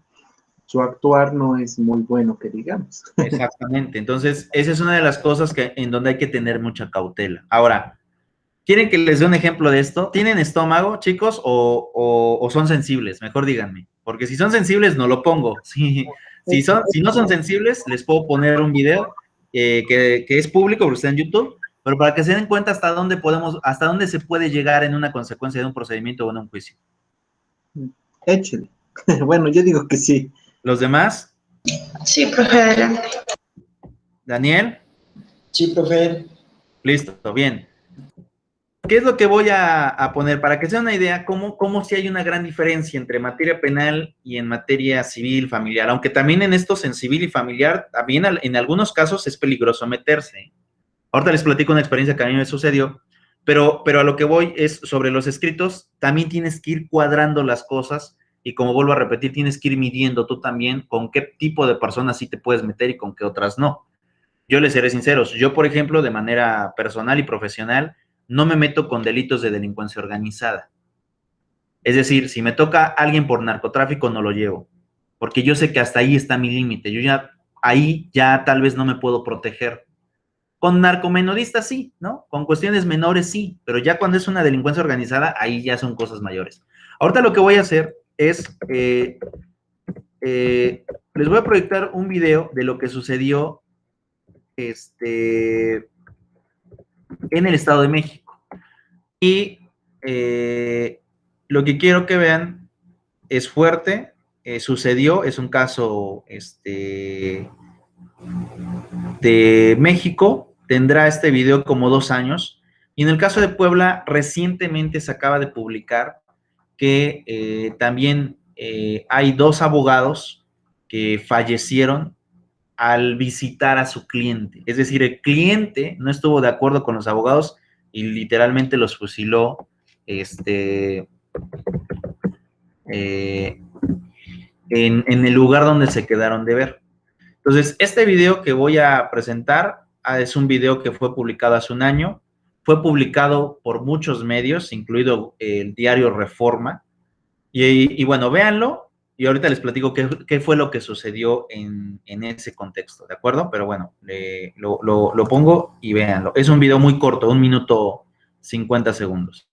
su actuar no es muy bueno, que digamos. Exactamente. Entonces, esa es una de las cosas en donde hay que tener mucha cautela. Ahora, ¿quieren que les dé un ejemplo de esto? ¿Tienen estómago, chicos, o son sensibles? Mejor díganme. Porque si son sensibles, no lo pongo. Si no son sensibles, les puedo poner un video que es público, porque está en YouTube, pero para que se den cuenta hasta dónde se puede llegar en una consecuencia de un procedimiento o en un juicio. Échale. Bueno, yo digo que sí. ¿Los demás? Sí, profe, adelante. ¿Daniel? Sí, profe. Listo, bien. ¿Qué es lo que voy a poner? Para que sea una idea, cómo si hay una gran diferencia entre materia penal y en materia civil, familiar, aunque también en estos, en civil y familiar, también en algunos casos es peligroso meterse. Ahorita les platico una experiencia que a mí me sucedió, pero a lo que voy es sobre los escritos, también tienes que ir cuadrando las cosas y como vuelvo a repetir, tienes que ir midiendo tú también con qué tipo de personas sí te puedes meter y con qué otras no. Yo les seré sinceros, yo por ejemplo, de manera personal y profesional, no me meto con delitos de delincuencia organizada. Es decir, si me toca alguien por narcotráfico, no lo llevo, porque yo sé que hasta ahí está mi límite, ahí ya tal vez no me puedo proteger. Con narcomenudistas sí, ¿no? Con cuestiones menores sí, pero ya cuando es una delincuencia organizada, ahí ya son cosas mayores. Ahorita lo que voy a hacer es, les voy a proyectar un video de lo que sucedió en el Estado de México. Y lo que quiero que vean es fuerte, sucedió, es un caso de México, tendrá este video como 2 años, y en el caso de Puebla, recientemente se acaba de publicar que también hay 2 abogados que fallecieron al visitar a su cliente. Es decir, el cliente no estuvo de acuerdo con los abogados y literalmente los fusiló en el lugar donde se quedaron de ver. Entonces, este video que voy a presentar es un video que fue publicado hace un año, fue publicado por muchos medios, incluido el diario Reforma, y bueno, véanlo, y ahorita les platico qué fue lo que sucedió en ese contexto, ¿de acuerdo? Pero bueno, lo pongo y véanlo. Es un video muy corto, 1 minuto 50 segundos.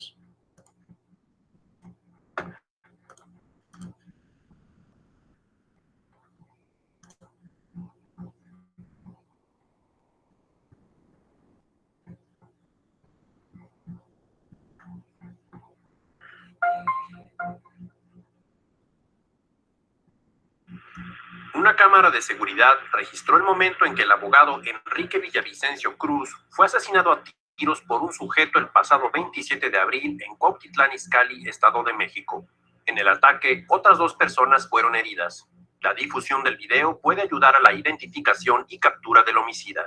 Una cámara de seguridad registró el momento en que el abogado Enrique Villavicencio Cruz fue asesinado a tiros por un sujeto el pasado 27 de abril en Cuautitlán Izcalli, Estado de México. En el ataque, otras 2 personas fueron heridas. La difusión del video puede ayudar a la identificación y captura del homicida.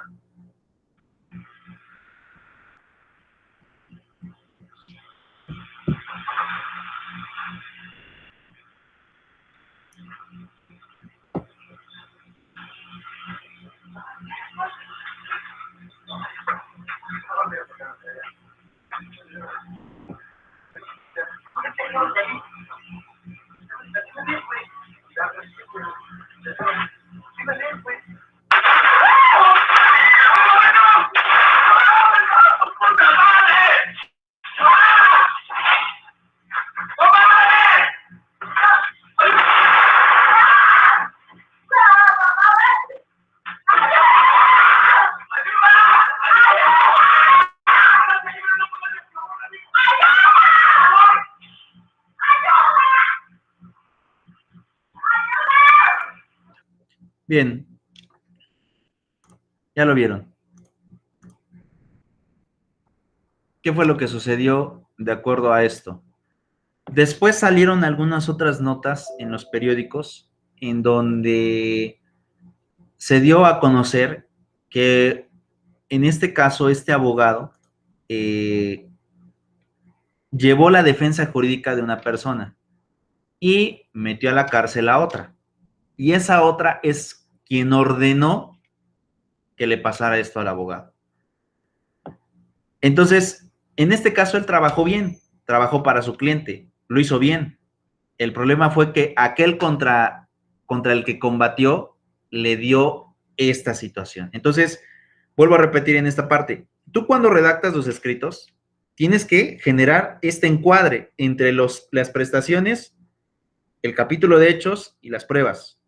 Bien, ya lo vieron. ¿Qué fue lo que sucedió de acuerdo a esto? Después salieron algunas otras notas en los periódicos en donde se dio a conocer que en este caso este abogado llevó la defensa jurídica de una persona. y metió a la cárcel a otra. Y esa otra es quien ordenó que le pasara esto al abogado. Entonces, en este caso él trabajó bien, trabajó para su cliente, lo hizo bien. El problema fue que aquel contra el que combatió le dio esta situación. Entonces, vuelvo a repetir en esta parte. Tú cuando redactas los escritos, tienes que generar este encuadre entre las prestaciones, el capítulo de hechos y las pruebas.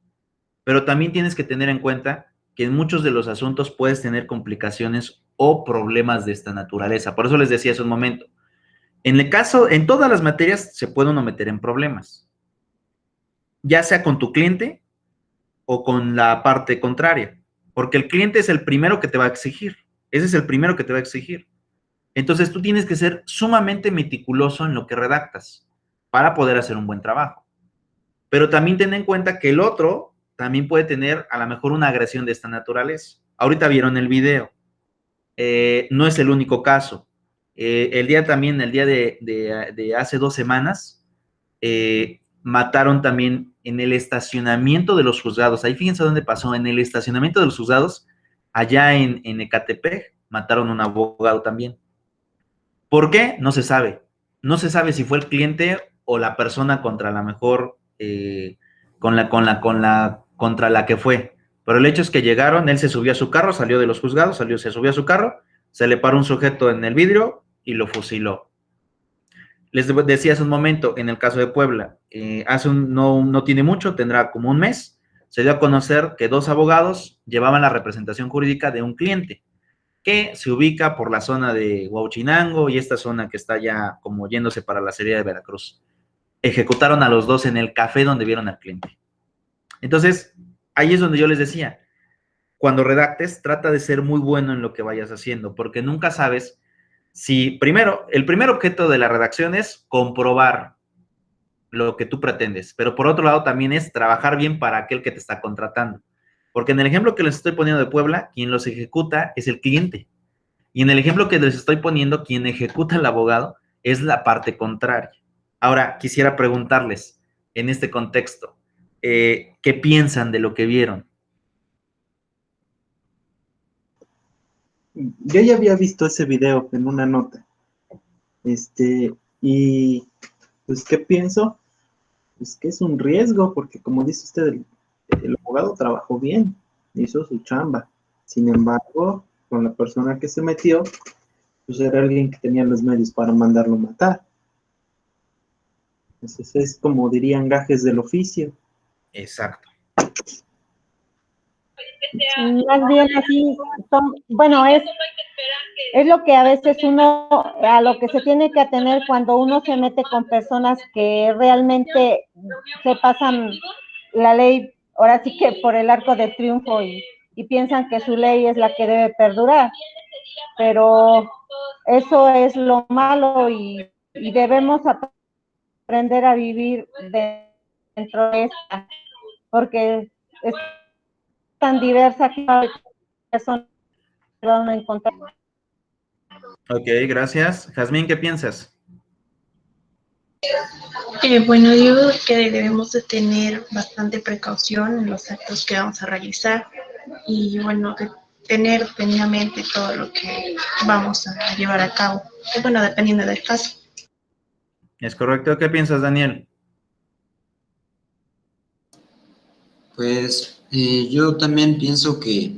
Pero también tienes que tener en cuenta que en muchos de los asuntos puedes tener complicaciones o problemas de esta naturaleza. Por eso les decía hace un momento. En todas las materias se puede uno meter en problemas, ya sea con tu cliente o con la parte contraria, porque el cliente es el primero que te va a exigir, ese es el primero que te va a exigir. Entonces tú tienes que ser sumamente meticuloso en lo que redactas para poder hacer un buen trabajo. Pero también ten en cuenta que el otro también puede tener a lo mejor una agresión de esta naturaleza. Ahorita vieron el video, no es el único caso. El día de hace 2 semanas, mataron también en el estacionamiento de los juzgados. Ahí fíjense dónde pasó, en el estacionamiento de los juzgados, allá en Ecatepec, mataron a un abogado también. ¿Por qué? No se sabe. No se sabe si fue el cliente o la persona contra la mejor, contra la que fue. Pero el hecho es que llegaron, él se subió a su carro, salió de los juzgados, se subió a su carro, se le paró un sujeto en el vidrio y lo fusiló. Les decía hace un momento, en el caso de Puebla, no tiene mucho, tendrá como un mes, se dio a conocer que 2 abogados llevaban la representación jurídica de un cliente que se ubica por la zona de Huauchinango y esta zona que está ya como yéndose para la salida de Veracruz. Ejecutaron a los 2 en el café donde vieron al cliente. Entonces, ahí es donde yo les decía, cuando redactes, trata de ser muy bueno en lo que vayas haciendo, porque nunca sabes si, el primer objeto de la redacción es comprobar lo que tú pretendes, pero por otro lado también es trabajar bien para aquel que te está contratando. Porque en el ejemplo que les estoy poniendo de Puebla, quien los ejecuta es el cliente. Y en el ejemplo que les estoy poniendo, quien ejecuta al abogado es la parte contraria. Ahora, quisiera preguntarles, en este contexto, ¿qué piensan de lo que vieron? Yo ya había visto ese video en una nota. Y pues, ¿qué pienso? Pues que es un riesgo, porque como dice usted, el abogado trabajó bien, hizo su chamba. Sin embargo, con la persona que se metió, pues era alguien que tenía los medios para mandarlo matar. Entonces es como dirían, gajes del oficio. Exacto. Más bien así, bueno, es lo que a veces a lo que se tiene que atener cuando uno se mete con personas que realmente se pasan la ley, ahora sí que por el arco del triunfo y piensan que su ley es la que debe perdurar, pero eso es lo malo y debemos aprender a vivir dentro de esta, porque es tan diversa que personas van a encontrar. Ok, gracias. Jazmín, ¿qué piensas? Bueno, digo que debemos de tener bastante precaución en los actos que vamos a realizar y bueno, de tener detenidamente todo lo que vamos a llevar a cabo, bueno, dependiendo del caso. ¿Es correcto? ¿Qué piensas, Daniel? Pues yo también pienso que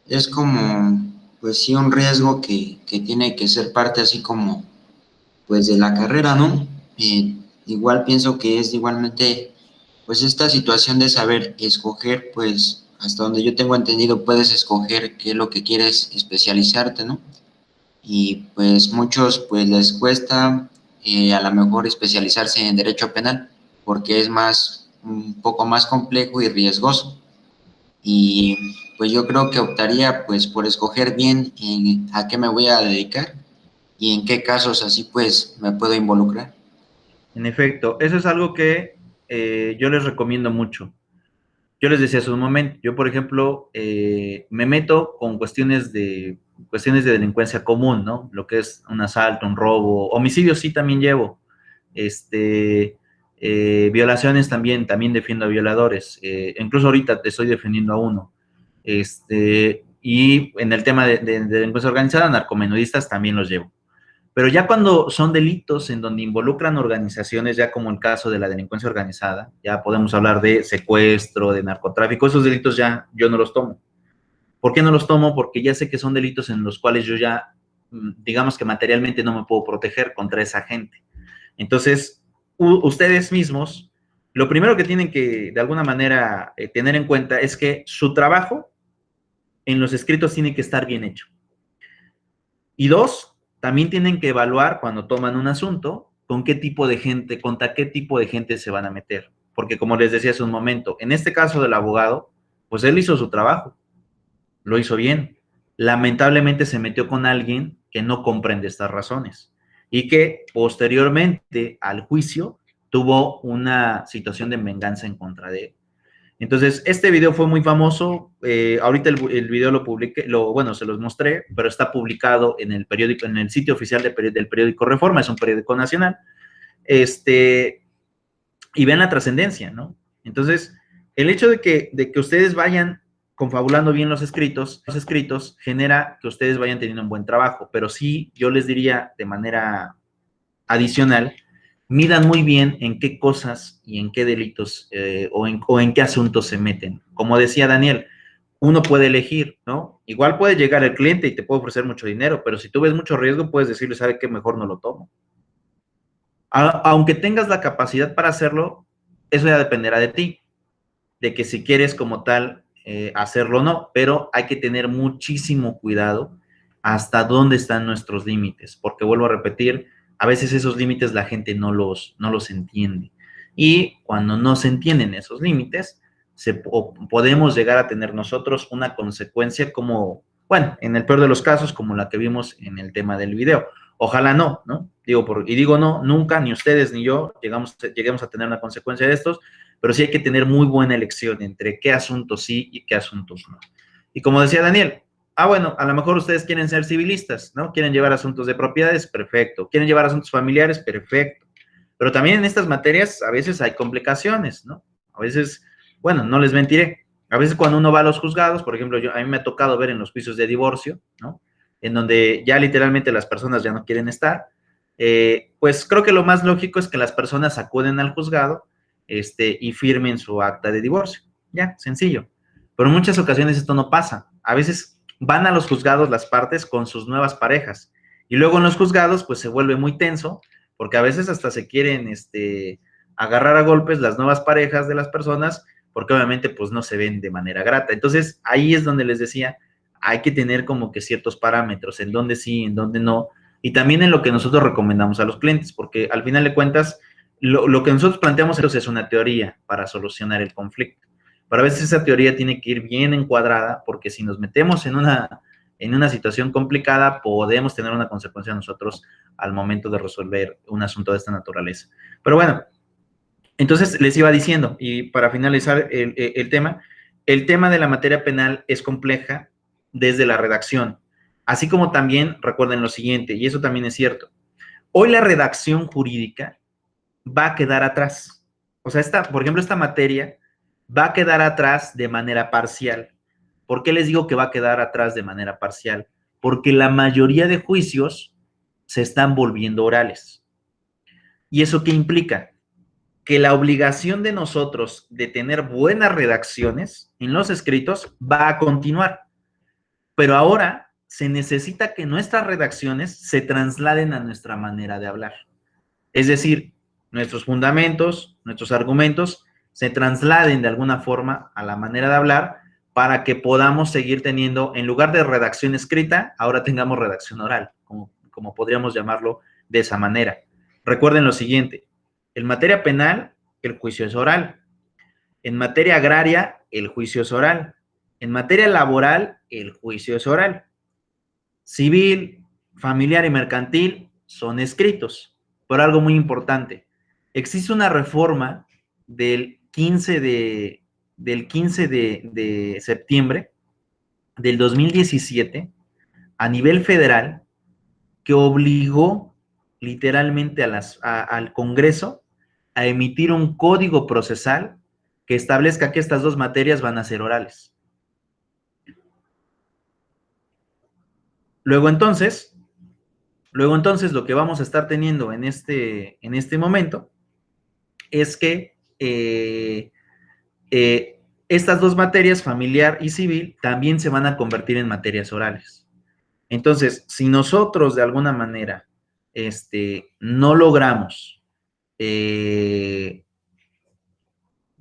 es como, pues sí, un riesgo que tiene que ser parte así como, pues de la carrera, ¿no? Igual pienso que es igualmente, pues esta situación de saber escoger, pues hasta donde yo tengo entendido puedes escoger qué es lo que quieres especializarte, ¿no? Y pues muchos pues les cuesta a lo mejor especializarse en derecho penal porque es un poco más complejo y riesgoso. Y pues yo creo que optaría pues por escoger bien a qué me voy a dedicar y en qué casos así pues me puedo involucrar. En efecto, eso es algo que yo les recomiendo mucho. Yo les decía hace un momento, yo por ejemplo me meto con cuestiones de delincuencia común, ¿no? Lo que es un asalto, un robo, homicidio sí también llevo, Violaciones también defiendo a violadores. Incluso ahorita estoy defendiendo a uno. Y en el tema de delincuencia organizada, narcomenudistas también los llevo. Pero ya cuando son delitos en donde involucran organizaciones, ya como el caso de la delincuencia organizada, ya podemos hablar de secuestro, de narcotráfico, esos delitos ya yo no los tomo. ¿Por qué no los tomo? Porque ya sé que son delitos en los cuales yo ya, digamos que materialmente no me puedo proteger contra esa gente. Entonces, ustedes mismos, lo primero que tienen que, de alguna manera, tener en cuenta es que su trabajo en los escritos tiene que estar bien hecho. Y dos, también tienen que evaluar cuando toman un asunto con qué tipo de gente, contra qué tipo de gente se van a meter. Porque como les decía hace un momento, en este caso del abogado, pues él hizo su trabajo, lo hizo bien. Lamentablemente se metió con alguien que no comprende estas razones y que posteriormente al juicio tuvo una situación de venganza en contra de él. Entonces, este video fue muy famoso. Ahorita el video lo publiqué, bueno, se los mostré, pero está publicado en el periódico, en el sitio oficial del periódico Reforma, es un periódico nacional. Y vean la trascendencia, ¿no? Entonces, el hecho de que ustedes vayan confabulando bien los escritos genera que ustedes vayan teniendo un buen trabajo, pero sí, yo les diría de manera adicional, midan muy bien en qué cosas y en qué delitos o en qué asuntos se meten. Como decía Daniel, uno puede elegir, ¿no? Igual puede llegar el cliente y te puede ofrecer mucho dinero, pero si tú ves mucho riesgo, puedes decirle, ¿sabe qué? Mejor no lo tomo. Aunque tengas la capacidad para hacerlo, eso ya dependerá de ti, de que si quieres como tal hacerlo o no, pero hay que tener muchísimo cuidado hasta dónde están nuestros límites, porque vuelvo a repetir, a veces esos límites la gente no los entiende. Y cuando no se entienden esos límites, podemos llegar a tener nosotros una consecuencia como, bueno, en el peor de los casos, como la que vimos en el tema del video. Ojalá no, ¿no? Digo no, nunca, ni ustedes ni yo lleguemos a tener una consecuencia de estos, pero sí hay que tener muy buena elección entre qué asuntos sí y qué asuntos no. Y como decía Daniel, bueno, a lo mejor ustedes quieren ser civilistas, ¿no? Quieren llevar asuntos de propiedades, perfecto. Quieren llevar asuntos familiares, perfecto. Pero también en estas materias a veces hay complicaciones, ¿no? A veces, bueno, no les mentiré. A veces cuando uno va a los juzgados, por ejemplo, a mí me ha tocado ver en los juicios de divorcio, ¿no? En donde ya literalmente las personas ya no quieren estar. Pues creo que lo más lógico es que las personas acuden al juzgado y firmen su acta de divorcio. Ya, sencillo. Pero en muchas ocasiones esto no pasa. A veces van a los juzgados las partes con sus nuevas parejas. Y luego en los juzgados, pues se vuelve muy tenso, porque a veces hasta se quieren agarrar a golpes las nuevas parejas de las personas, porque obviamente pues no se ven de manera grata. Entonces, ahí es donde les decía, hay que tener como que ciertos parámetros, en dónde sí, en dónde no, y también en lo que nosotros recomendamos a los clientes, porque al final de cuentas, lo que nosotros planteamos es una teoría para solucionar el conflicto. Pero a veces esa teoría tiene que ir bien encuadrada, porque si nos metemos en una situación complicada, podemos tener una consecuencia nosotros al momento de resolver un asunto de esta naturaleza. Pero bueno, entonces les iba diciendo, y para finalizar el tema de la materia penal es compleja desde la redacción, así como también recuerden lo siguiente, y eso también es cierto, hoy la redacción jurídica va a quedar atrás. O sea, por ejemplo, esta materia va a quedar atrás de manera parcial. ¿Por qué les digo que va a quedar atrás de manera parcial? Porque la mayoría de juicios se están volviendo orales. ¿Y eso qué implica? Que la obligación de nosotros de tener buenas redacciones en los escritos va a continuar. Pero ahora se necesita que nuestras redacciones se trasladen a nuestra manera de hablar. Es decir, nuestros fundamentos, nuestros argumentos, se trasladen de alguna forma a la manera de hablar para que podamos seguir teniendo, en lugar de redacción escrita, ahora tengamos redacción oral, como podríamos llamarlo de esa manera. Recuerden lo siguiente, en materia penal, el juicio es oral. En materia agraria, el juicio es oral. En materia laboral, el juicio es oral. Civil, familiar y mercantil son escritos. Pero algo muy importante, existe una reforma del 15 de septiembre del 2017 a nivel federal que obligó literalmente al Congreso a emitir un código procesal que establezca que estas dos materias van a ser orales. Luego entonces, lo que vamos a estar teniendo en este momento es que estas dos materias, familiar y civil, también se van a convertir en materias orales. Entonces, si nosotros de alguna manera no logramos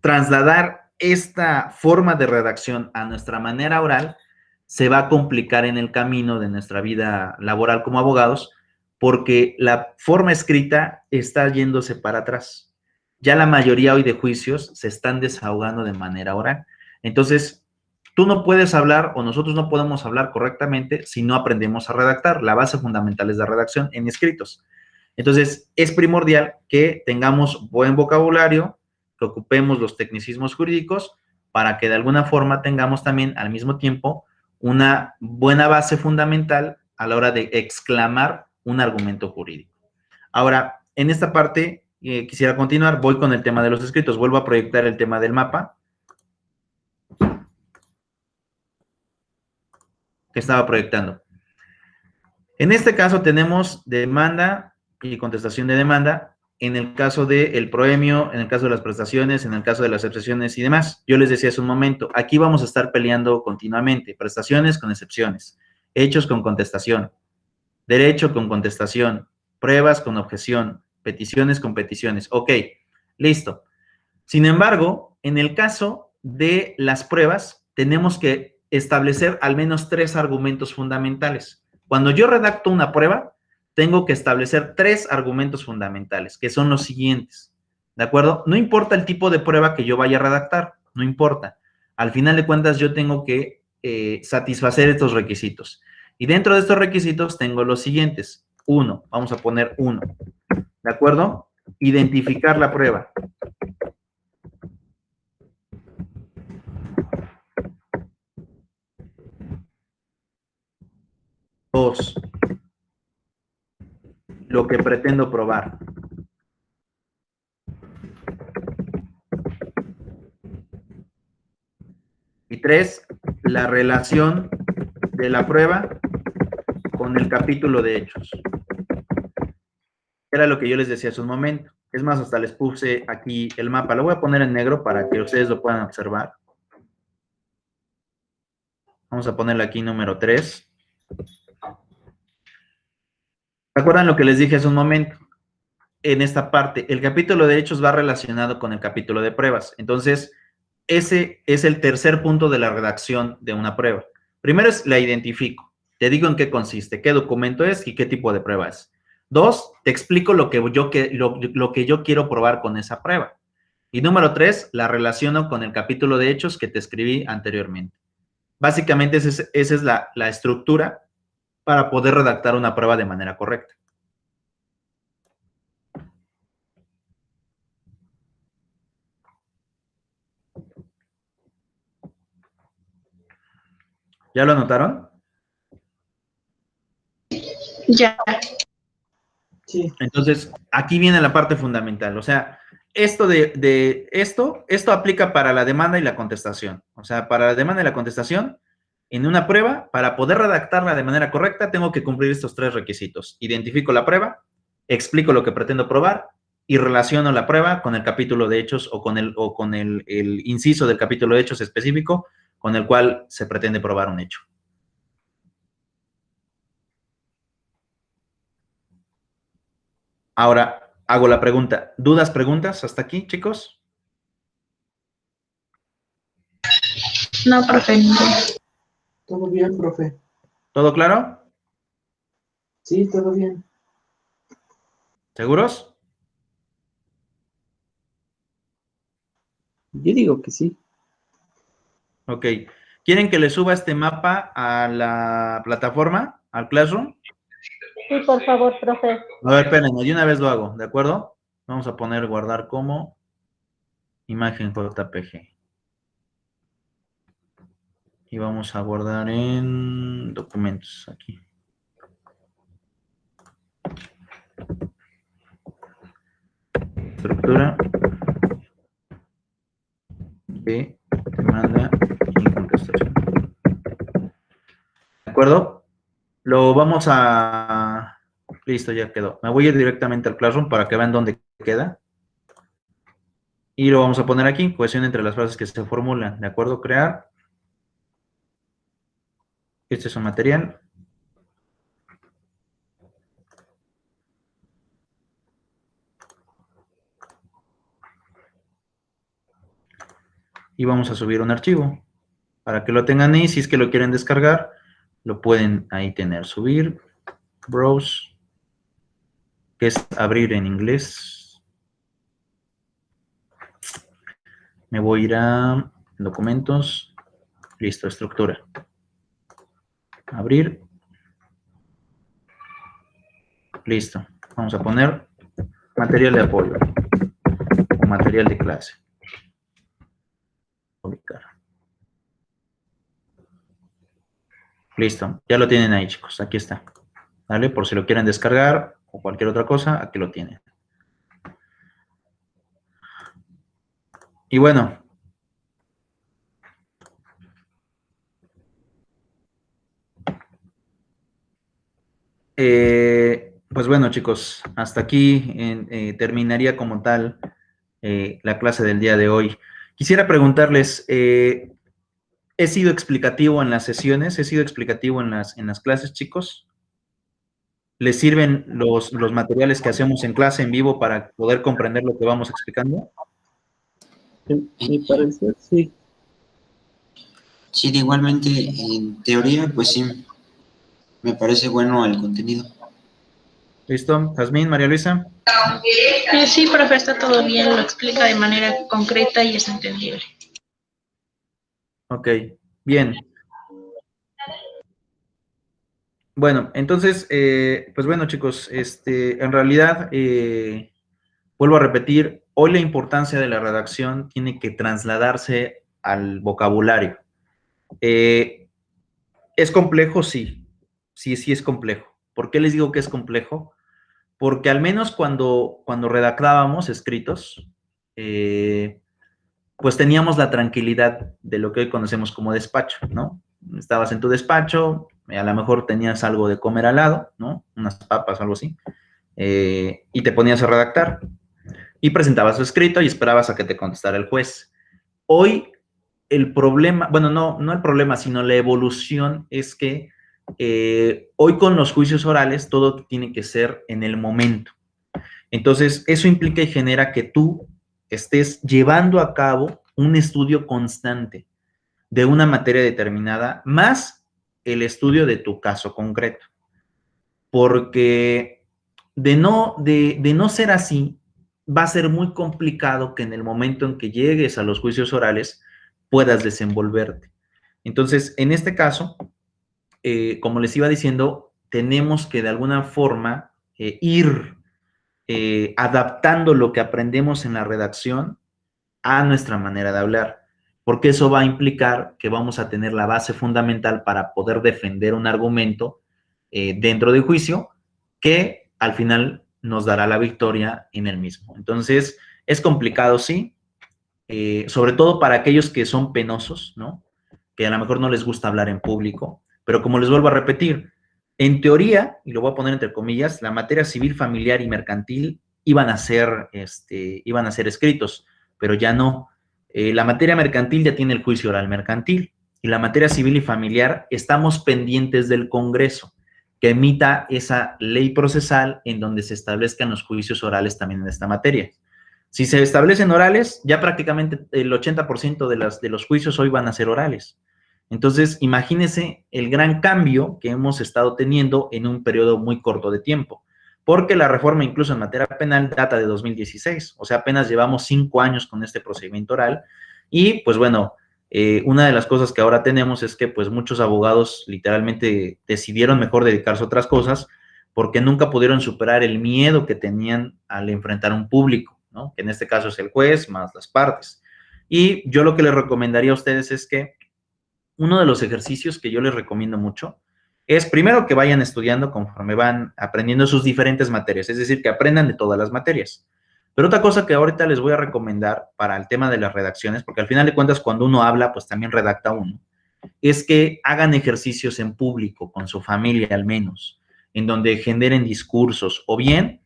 trasladar esta forma de redacción a nuestra manera oral, se va a complicar en el camino de nuestra vida laboral como abogados, porque la forma escrita está yéndose para atrás. Ya la mayoría hoy de juicios se están desahogando de manera oral. Entonces, tú no puedes hablar, o nosotros no podemos hablar correctamente si no aprendemos a redactar. La base fundamental es la redacción en escritos. Entonces, es primordial que tengamos buen vocabulario, que ocupemos los tecnicismos jurídicos, para que de alguna forma tengamos también al mismo tiempo una buena base fundamental a la hora de exclamar un argumento jurídico. Ahora, en esta parte quisiera continuar, voy con el tema de los escritos, vuelvo a proyectar el tema del mapa que estaba proyectando. En este caso tenemos demanda y contestación de demanda, en el caso del proemio, en el caso de las prestaciones, en el caso de las excepciones y demás. Yo les decía hace un momento, aquí vamos a estar peleando continuamente, prestaciones con excepciones, hechos con contestación, derecho con contestación, pruebas con objeción, peticiones con peticiones. Ok, listo. Sin embargo, en el caso de las pruebas, tenemos que establecer al menos 3 argumentos fundamentales. Cuando yo redacto una prueba, tengo que establecer 3 argumentos fundamentales, que son los siguientes, ¿de acuerdo? No importa el tipo de prueba que yo vaya a redactar, no importa. Al final de cuentas, yo tengo que satisfacer estos requisitos. Y dentro de estos requisitos tengo los siguientes. 1, vamos a poner 1, ¿de acuerdo? Identificar la prueba. 2, lo que pretendo probar. 3, la relación de la prueba con el capítulo de hechos. Era lo que yo les decía hace un momento. Es más, hasta les puse aquí el mapa. Lo voy a poner en negro para que ustedes lo puedan observar. Vamos a ponerle aquí número 3. ¿Recuerdan lo que les dije hace un momento? En esta parte, el capítulo de hechos va relacionado con el capítulo de pruebas. Entonces, ese es el tercer punto de la redacción de una prueba. Primero es la identifico. Te digo en qué consiste, qué documento es y qué tipo de prueba es. 2, te explico lo que yo quiero probar con esa prueba. Y número 3, la relaciono con el capítulo de hechos que te escribí anteriormente. Básicamente esa es la estructura para poder redactar una prueba de manera correcta. ¿Ya lo anotaron? Ya. Sí. Entonces, aquí viene la parte fundamental. O sea, esto aplica para la demanda y la contestación. O sea, para la demanda y la contestación, en una prueba, para poder redactarla de manera correcta, tengo que cumplir estos 3 requisitos. Identifico la prueba, explico lo que pretendo probar y relaciono la prueba con el capítulo de hechos o con el inciso del capítulo de hechos específico con el cual se pretende probar un hecho. Ahora, hago la pregunta. ¿Dudas, preguntas hasta aquí, chicos? No, profe. Todo bien, profe. ¿Todo claro? Sí, todo bien. ¿Seguros? Yo digo que sí. Ok. ¿Quieren que le suba este mapa a la plataforma, al Classroom? Sí, por favor, profe. A ver, espérenme, de una vez lo hago, ¿de acuerdo? Vamos a poner guardar como imagen JPG. Y vamos a guardar en documentos, aquí. estructura de demanda y contestación. ¿De acuerdo? Lo vamos a... Listo, ya quedó. Me voy a ir directamente al Classroom para que vean dónde queda. Y lo vamos a poner aquí, cohesión entre las frases que se formulan. ¿De acuerdo? Crear. Este es un material. Y vamos a subir un archivo. Para que lo tengan ahí, si es que lo quieren descargar, lo pueden ahí tener. Subir, browse, que es abrir en inglés. Me voy a ir a documentos. Listo, estructura. Abrir. Listo. Vamos a poner material de apoyo o material de clase. Publicar. Listo. Ya lo tienen ahí, chicos. Aquí está. ¿Vale? Por si lo quieren descargar o cualquier otra cosa, aquí lo tienen. Y bueno. Pues bueno, chicos, hasta aquí terminaría como tal la clase del día de hoy. Quisiera preguntarles, ¿he sido explicativo en las sesiones? ¿He sido explicativo en las clases, chicos? ¿Les sirven los materiales que hacemos en clase en vivo para poder comprender lo que vamos explicando? Me parece, sí. Sí, igualmente, en teoría, pues sí, me parece bueno el contenido. ¿Listo? Jazmín, María Luisa. Sí, profe, está todo bien, lo explica de manera concreta y es entendible. Ok, bien. Bueno, entonces, pues bueno, chicos, en realidad, vuelvo a repetir, hoy la importancia de la redacción tiene que trasladarse al vocabulario. ¿Es complejo? Sí. Sí es complejo. ¿Por qué les digo que es complejo? Porque al menos cuando redactábamos escritos, pues teníamos la tranquilidad de lo que hoy conocemos como despacho, ¿no? Estabas en tu despacho, a lo mejor tenías algo de comer al lado, ¿no? Unas papas o algo así, y te ponías a redactar. Y presentabas tu escrito y esperabas a que te contestara el juez. Hoy el problema, bueno, no el problema, sino la evolución es que hoy con los juicios orales todo tiene que ser en el momento. Entonces, eso implica y genera que tú estés llevando a cabo un estudio constante de una materia determinada, más el estudio de tu caso concreto. Porque de no ser así, va a ser muy complicado que en el momento en que llegues a los juicios orales puedas desenvolverte. Entonces, en este caso, como les iba diciendo, tenemos que de alguna forma ir adaptando lo que aprendemos en la redacción a nuestra manera de hablar, porque eso va a implicar que vamos a tener la base fundamental para poder defender un argumento dentro del juicio que al final nos dará la victoria en el mismo. Entonces, es complicado, sí, sobre todo para aquellos que son penosos, ¿no? Que a lo mejor no les gusta hablar en público, pero como les vuelvo a repetir, en teoría, y lo voy a poner entre comillas, la materia civil, familiar y mercantil iban a ser escritos, pero ya no. La materia mercantil ya tiene el juicio oral mercantil, y la materia civil y familiar estamos pendientes del Congreso, que emita esa ley procesal en donde se establezcan los juicios orales también en esta materia. Si se establecen orales, ya prácticamente el 80% de los juicios hoy van a ser orales. Entonces, imagínense el gran cambio que hemos estado teniendo en un periodo muy corto de tiempo, porque la reforma incluso en materia penal data de 2016, o sea, apenas llevamos 5 años con este procedimiento oral, y pues bueno, una de las cosas que ahora tenemos es que pues muchos abogados literalmente decidieron mejor dedicarse a otras cosas, porque nunca pudieron superar el miedo que tenían al enfrentar un público, ¿no? Que en este caso es el juez más las partes. Y yo lo que les recomendaría a ustedes es que uno de los ejercicios que yo les recomiendo mucho es primero que vayan estudiando conforme van aprendiendo sus diferentes materias, es decir, que aprendan de todas las materias. Pero otra cosa que ahorita les voy a recomendar para el tema de las redacciones, porque al final de cuentas cuando uno habla, pues también redacta uno, es que hagan ejercicios en público, con su familia al menos, en donde generen discursos, o bien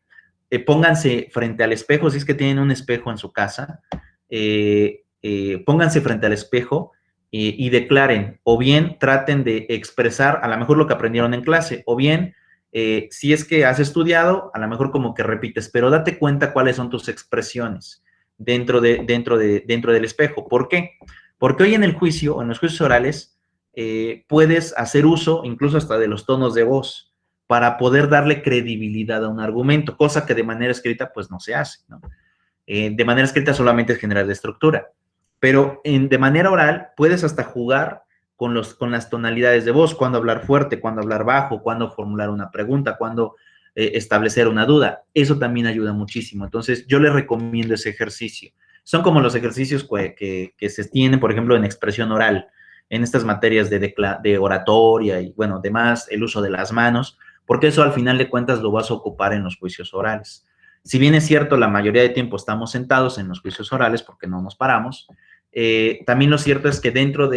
pónganse frente al espejo, si es que tienen un espejo en su casa, pónganse frente al espejo y declaren, o bien traten de expresar a lo mejor lo que aprendieron en clase, o bien si es que has estudiado, a lo mejor como que repites, pero date cuenta cuáles son tus expresiones dentro del espejo. ¿Por qué? Porque hoy en el juicio, en los juicios orales, puedes hacer uso incluso hasta de los tonos de voz para poder darle credibilidad a un argumento, cosa que de manera escrita pues no se hace, ¿no? De manera escrita solamente es generar de estructura, pero de manera oral puedes hasta jugar con las tonalidades de voz, cuándo hablar fuerte, cuándo hablar bajo, cuándo formular una pregunta, cuándo establecer una duda. Eso también ayuda muchísimo. Entonces, yo les recomiendo ese ejercicio. Son como los ejercicios que se tienen, por ejemplo, en expresión oral, en estas materias de oratoria y, bueno, demás, el uso de las manos, porque eso al final de cuentas lo vas a ocupar en los juicios orales. Si bien es cierto, la mayoría de tiempo estamos sentados en los juicios orales porque no nos paramos, también lo cierto es que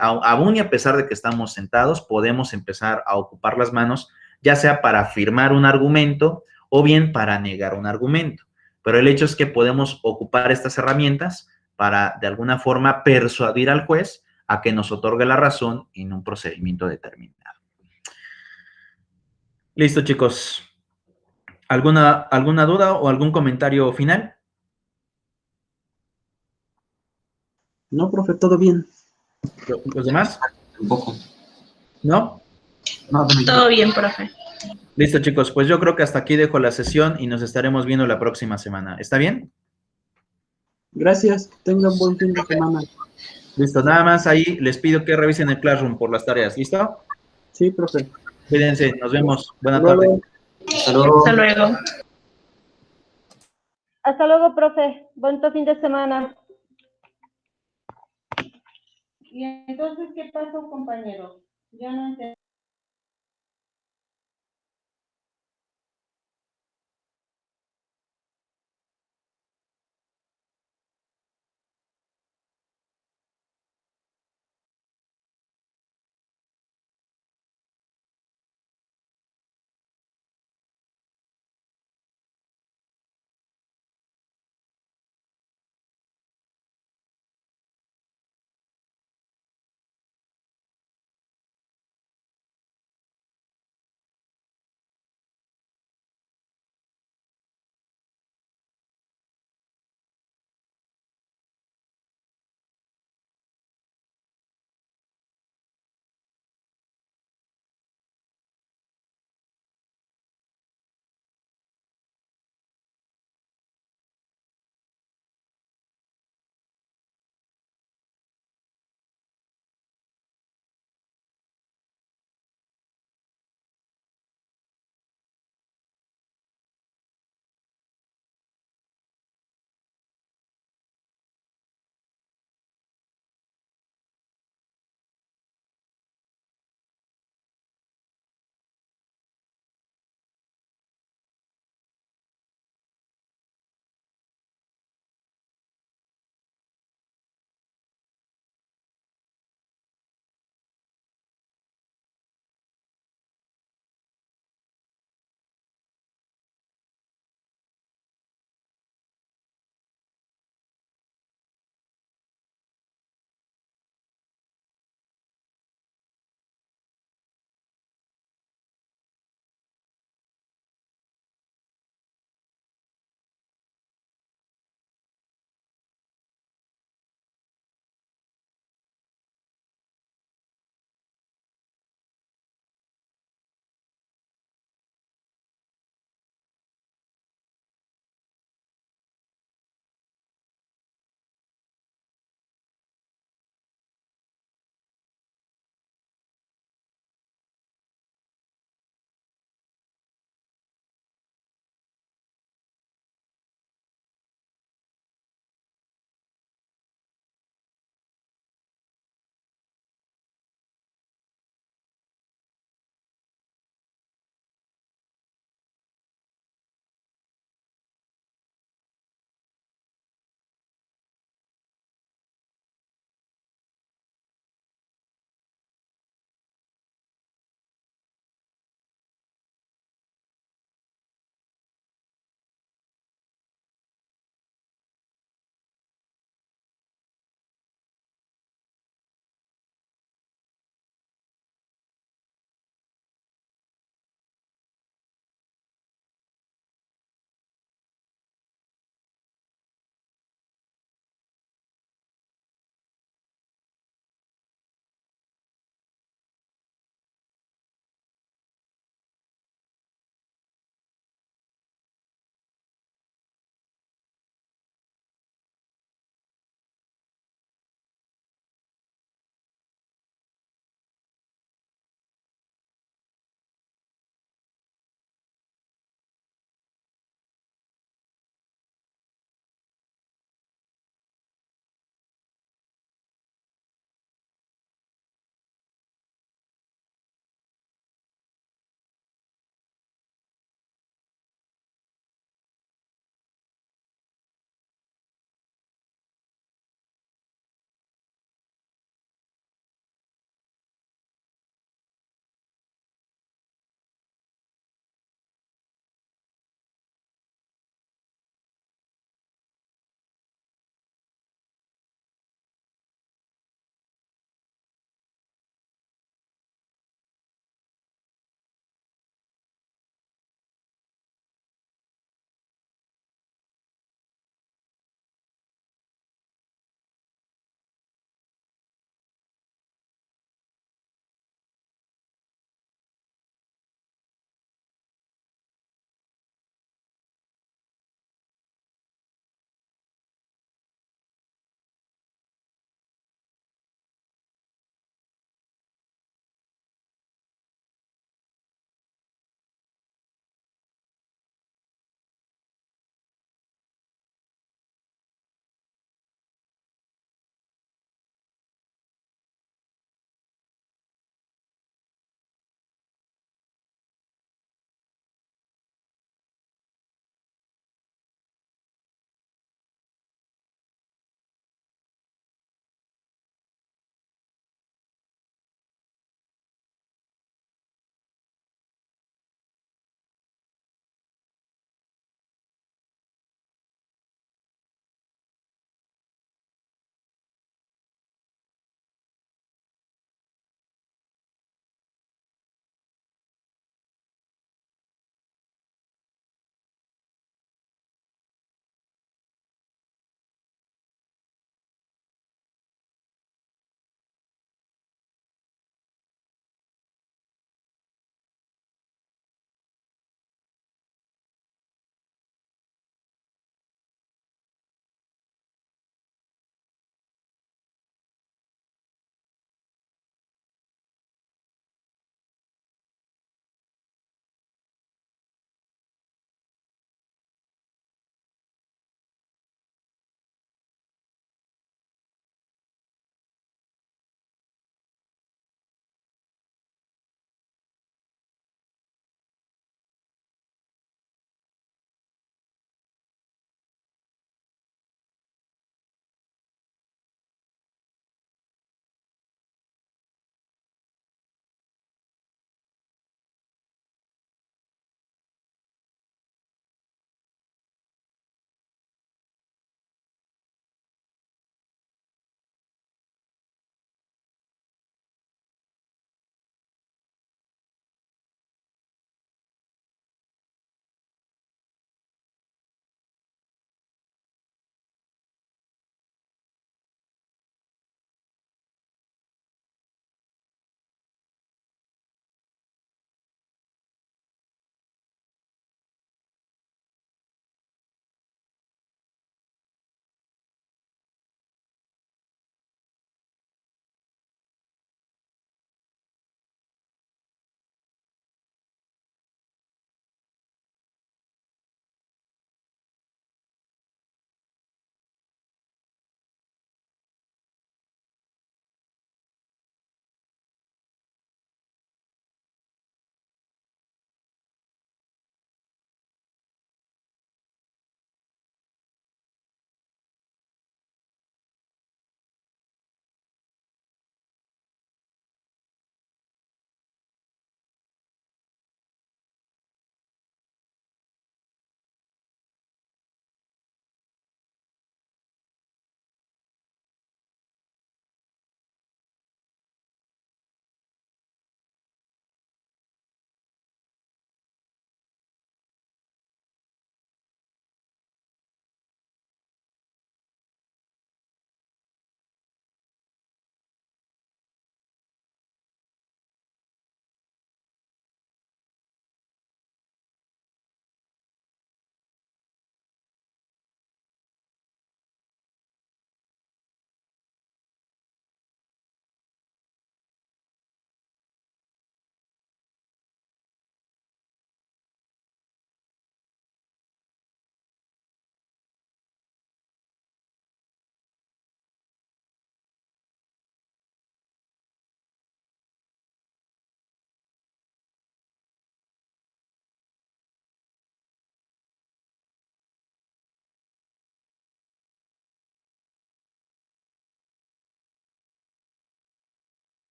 aún y a pesar de que estamos sentados, podemos empezar a ocupar las manos, ya sea para afirmar un argumento o bien para negar un argumento. Pero el hecho es que podemos ocupar estas herramientas para, de alguna forma, persuadir al juez a que nos otorgue la razón en un procedimiento determinado. Listo, chicos. ¿Alguna duda o algún comentario final? No, profe, todo bien. ¿Los demás? Un poco. ¿No? No, Todo bien, profe. Listo, chicos. Pues yo creo que hasta aquí dejo la sesión y nos estaremos viendo la próxima semana. ¿Está bien? Gracias. Tengan buen fin de semana. Listo. Nada más ahí les pido que revisen el Classroom por las tareas. ¿Listo? Sí, profe. Cuídense. Nos vemos. Buenas Hasta tardes. luego. Hasta luego. Hasta luego. Hasta luego, profe. Buen fin de semana. Y entonces, ¿qué pasó, compañero? Yo no entiendo.